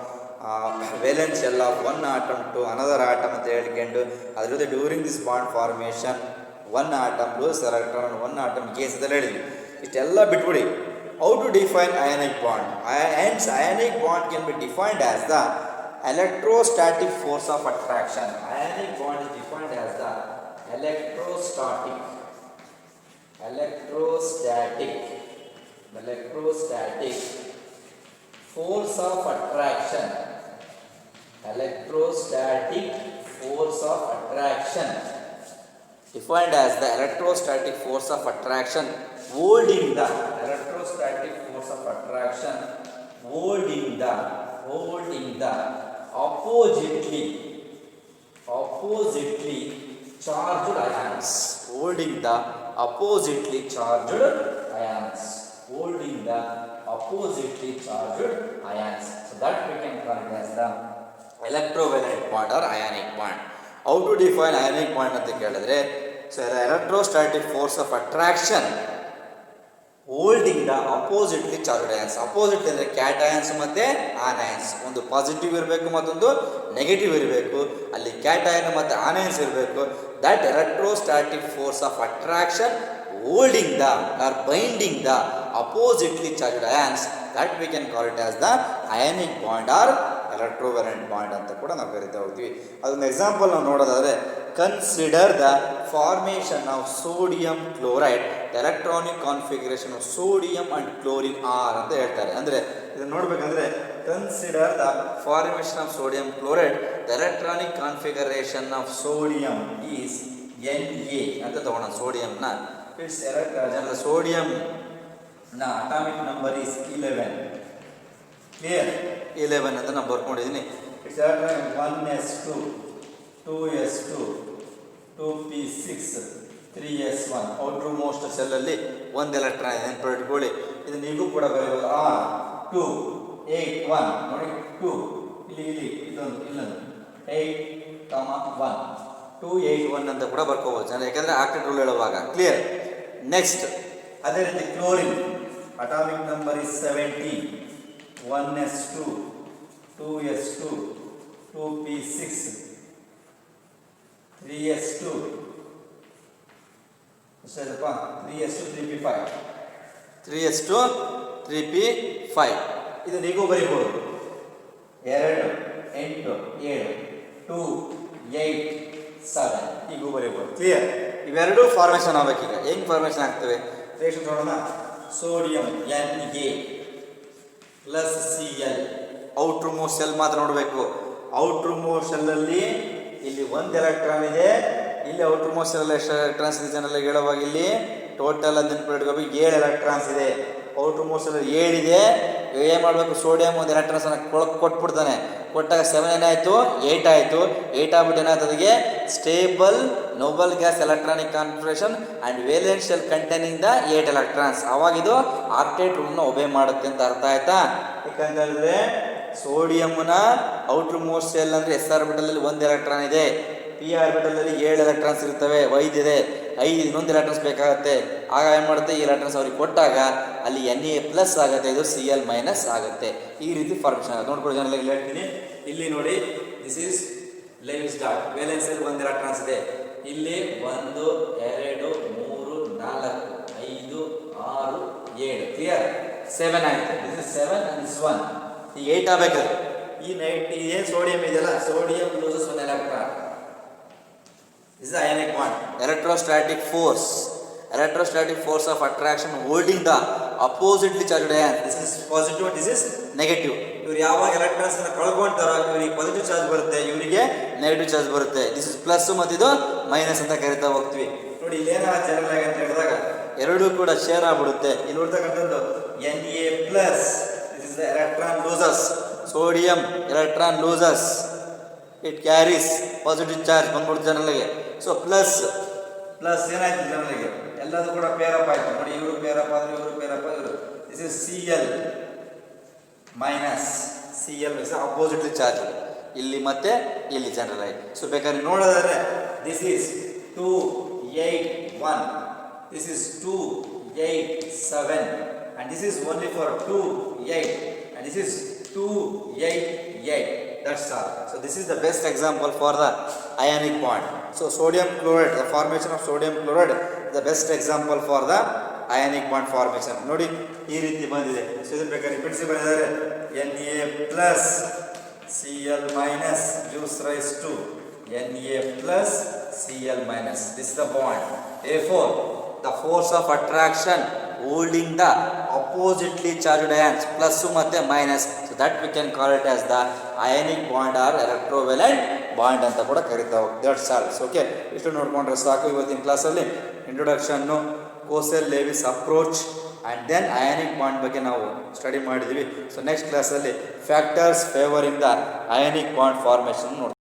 valence shell of one atom to another atom ಅಂತ ಹೇಳ್ಕೊಂಡು, ಅದ್ರ ಜೊತೆ during this bond formation one atom lose electron one atom gains ಅಂತ ಹೇಳಿದ್ವಿ. ಇಷ್ಟೆಲ್ಲ ಬಿಟ್ಬಿಡಿ. How to define ionic bond? Hence ionic bond can be defined as the electrostatic force of attraction. Ionic bond is defined as the electrostatic force of attraction. Electrostatic force of attraction defined as the electrostatic force of attraction holding the electrostatic force of attraction holding the oppositely charged ions. Holding the oppositely charged ions. Holding the oppositely charged ions. So that we can call it as the electrovalent bond or ionic bond. How to define ionic bond ಅಂತ ಕೇಳಿದ್ರೆ, so the electrostatic force of attraction holding the oppositely charged ions. Opposite ಅಂದರೆ cations ಮತ್ತು anions. ಒಂದು positive ಇರಬೇಕು, ಮತ್ತೊಂದು negative ಇರಬೇಕು. ಅಲ್ಲಿ cation ಮತ್ತು ಆನಯಾನ್ಸ್ ಇರಬೇಕು. That electrostatic force of attraction holding the or binding the oppositely charged ions, that we can call it as the ionic bond or electrovalent bond ಅಂತ ಕೂಡ ನಾವು ಕರಿತಾ ಹೋಗ್ತೀವಿ. ಅದೊಂದು ಎಕ್ಸಾಂಪಲ್ ನಾವು ನೋಡೋದಾದರೆ, consider the formation of sodium chloride, electronic configuration of sodium and chlorine are ಅಂತ ಹೇಳ್ತಾರೆ. ಅಂದರೆ ಇದನ್ನು ನೋಡ್ಬೇಕಂದ್ರೆ, consider the formation of sodium chloride, the electronic configuration of sodium is Na ಅಂತ ತಗೋಣ. ಸೋಡಿಯಂನ ಇಟ್ಸ್ ಜನರಲ್ ಸೋಡಿಯಂ ನ ಅಟಾಮಿಕ್ ನಂಬರ್ ಈಸ್ 11. ಕ್ಲಿಯರ್? 11 ಅಂತ ನಾನು ಬರ್ಕೊಂಡಿದ್ದೀನಿ. It's 1s2 2s2 2p6 3s1. Outermost ಸೆಲ್ಲಲ್ಲಿ ಒಂದು ಎಲೆಕ್ಟ್ರಾನ್ ಇದೆ ಅಂತ ಇಟ್ಕೊಳ್ಳಿ. ಇದು ನೀವು ಕೂಡ ಬರೀಬೋದು. 2 8 1 ನೋಡಿ, 2 ಇಲ್ಲಿ ಇದೊಂದು ಇಲ್ಲೊಂದು 8 1 2 8 1 ಅಂತ ಕೂಡ ಬರ್ಕೋಬೋದು ಜನ, ಯಾಕಂದರೆ ಆಕ್ಟೇಟ್ ರೂಲ್ ಹೇಳುವಾಗ. ಕ್ಲಿಯರ್? ನೆಕ್ಸ್ಟ್ ಅದೇ ರೀತಿ chlorine atomic number is 17 1s2 2s2 2p6 3s2 ಎಷ್ಟಪ್ಪ 3s2 3p5 3s2 3p5. ಇದು ನೀವು ಬರೀಬೋದು. 2 8 7 2 8 7 ಹೀಗೂ ಬರೀಬೋದು. ಕ್ಲಿಯರ್? ಇವೆರಡೂ ಫಾರ್ಮೇಷನ್ ಆಗಬೇಕೀಗ. ಹೆಂಗೆ ಫಾರ್ಮೇಷನ್ ಆಗ್ತವೆ ರಿಯಾಕ್ಷನ್ ನೋಡೋಣ. Sodium Na plus Cl. Outermost shell ಮಾತ್ರ ನೋಡಬೇಕು. ಔಟ್ರ್ ಮೋಸ್ಟ್ ಸೆಲ್ಲಲ್ಲಿ ಇಲ್ಲಿ ಒಂದು ಎಲೆಕ್ಟ್ರಾನ್ ಇದೆ, ಇಲ್ಲಿ ಔಟ್ರ್ ಮೋಸ್ಟ್ ಸೆಲ್ ಎಷ್ಟು ಎಲೆಕ್ಟ್ರಾನ್ಸ್ ಇದೆ ಜನರಲ್ ಹೇಳುವಾಗ ಇಲ್ಲಿ ಟೋಟಲ್ ಅಂತ ನೆನ್ಪಿಟ್ಕೋಬೇಕು 7 ಎಲೆಕ್ಟ್ರಾನ್ಸ್ ಇದೆ. ಔಟ್ರ್ ಮೋಸ್ಟ್ ಸೆಲ್ 7 ಇದೆ. ಏನು ಮಾಡಬೇಕು, ಸೋಡಿಯಂ ಒಂದು ಎಲೆಕ್ಟ್ರಾನ್ಸನ್ನು ಕೊಟ್ಬಿಡ್ತಾನೆ. ಕೊಟ್ಟಾಗ 7 ಏನಾಯಿತು 8 ಆಯಿತು. 8 ಆಗ್ಬಿಟ್ಟು ಏನಾಯ್ತು, ಅದಕ್ಕೆ stable noble gas electronic configuration and valent shell containing the 8 electrons. ಅವಾಗಿದು ಆಕ್ಟೇಟ್ ರೂಲ್ನ ಒಬೇ ಮಾಡುತ್ತೆ ಅಂತ ಅರ್ಥ ಆಯ್ತಾ? ಯಾಕಂತ ಹೇಳಿದ್ರೆ ಸೋಡಿಯಂನ ಔಟ್ರ್ ಮೋಸ್ಟ್ ಸೆಲ್ ಅಂದರೆ ಎಸ್ ಆರ್ಬಿಟಲಲ್ಲಿ 1 ಎಲೆಕ್ಟ್ರಾನ್ ಇದೆ, ಪಿ ಆರ್ಬಿಟಲಲ್ಲಿ 7 ಎಲೆಕ್ಟ್ರಾನ್ಸ್ ಇರ್ತವೆ, 5 ಇದೆ, 5 ಇನ್ನೊಂದು ಎಲೆಕ್ಟ್ರಾನ್ಸ್ ಬೇಕಾಗುತ್ತೆ. ಆಗ ಏನು ಮಾಡುತ್ತೆ, ಈ ಎಲೆಕ್ಟ್ರಾನ್ಸ್ ಅವ್ರಿಗೆ ಕೊಟ್ಟಾಗ ಅಲ್ಲಿ Na+ ಆಗುತ್ತೆ, ಇದು Cl- ಆಗುತ್ತೆ. ಈ ರೀತಿ ಫಾರ್ಮೇಷನ್ ಆಗುತ್ತೆ. ನೋಡ್ಕೊಳ್ಳಿ ಜನರಲ್ ಹೇಳ್ತೀನಿ. ಇಲ್ಲಿ ನೋಡಿ, this is Lewis dot, valence ಅಲ್ಲಿ 1 ಎಲೆಕ್ಟ್ರಾನ್ಸ್ ಇದೆ. ಇಲ್ಲಿ 1 2 3 4 5 6 7. ಕ್ಲಿಯರ್? 7 ಆಯಿತು. This is 7 and this 1. ಈ 8 ಆಗಬೇಕಾದ್ರೆ ಈ ಏನು ಸೋಡಿಯಂ ಇದೆಯಲ್ಲ, sodium loses 1 electron. This is the ionic bond. Electrostatic force of attraction holding the oppositely charged ion. This is positive, this is negative. ಇವ್ರು ಯಾವಾಗ ಎಲೆಕ್ಟ್ರಾನ್ಸ್ ಅನ್ನು ಕಳ್ಕೊಂತಾರೋ ಇವರಿಗೆ ಪಾಸಿಟಿವ್ ಚಾರ್ಜ್ ಬರುತ್ತೆ, ಇವರಿಗೆ ನೆಗೆಟಿವ್ ಚಾರ್ಜ್ ಬರುತ್ತೆ. ದಿಸ್ ಇಸ್ ಪ್ಲಸ್ ಮತ್ತು ಇದು minus ಅಂತ ಕರಿತಾ ಹೋಗ್ತೀವಿ. ನೋಡಿ ಇಲ್ಲಿ ಏನಾಗ ಜನರಲ್ ಆಗಿ ಅಂತ ಹೇಳಿದಾಗ ಎರಡೂ ಕೂಡ ಶೇರ್ ಆಗ್ಬಿಡುತ್ತೆ. ಇಲ್ಲಿ ನೋಡ್ತಕ್ಕಂಥದ್ದು Na+, this is the electron loses. Sodium electron loses. It carries positive charge ಬಂದ್ಬಿಡುತ್ತೆ ಜನರಲ್ಗೆ. ಸೊ ಪ್ಲಸ್ ಏನಾಯ್ತು ಜನರಲ್ಗೆ, ಎಲ್ಲದೂ ಕೂಡ ಪೇರಪ್ ಆಯಿತು. ನೋಡಿ, ಇವರು ಪೇರಪ್ ಆದ್ರೆ ಇವರು ಪೇರಪ್ ಇವರು. This is Cl- is oppositely charge ಇಲ್ಲಿ ಮತ್ತೆ ಇಲ್ಲಿ ಜನರಲ್ ಆಗಿ. ಸೊ ಬೇಕಾದ್ರೆ ನೋಡೋದಾದ್ರೆ this is 2 8 1, this is 2 8 7, and this is only for 2 8, and this is 2 8 8. That's all. So this is the best example for the ionic bond. So sodium chloride, the formation of sodium chloride, the best example for the ionic bond formation. ನೋಡಿ ಈ ರೀತಿ ಬಂದಿದೆ. So ಇದನ್ನ ಬೇಕಾದ್ರೆ ರಿಪೀಟ್ಸಿ ಬಂದಿದ್ದಾರೆ. Na+ Cl- gives rise to Na+ Cl-. This is the bond. Therefore the force of attraction holding the oppositely charged ions plus ಮತ್ತೆ minus, so that we can call it as the ionic bond or electrovalent bond ಅಂತ ಕೂಡ ಕರೀತಾವೆ. That's all. Okay, ಇಷ್ಟು ನೋಡ್ಕೊಂಡ್ರೆ ಸಾಕು. ಇವತ್ತಿನ ಕ್ಲಾಸಲ್ಲಿ introduction, Kossel Lewis approach and then ionic bond ಬಗ್ಗೆ ನಾವು ಸ್ಟಡಿ ಮಾಡಿದ್ವಿ. ಸೊ ನೆಕ್ಸ್ಟ್ ಕ್ಲಾಸಲ್ಲಿ factors favouring the ionic bond formation ನೋಡ್ತೀವಿ.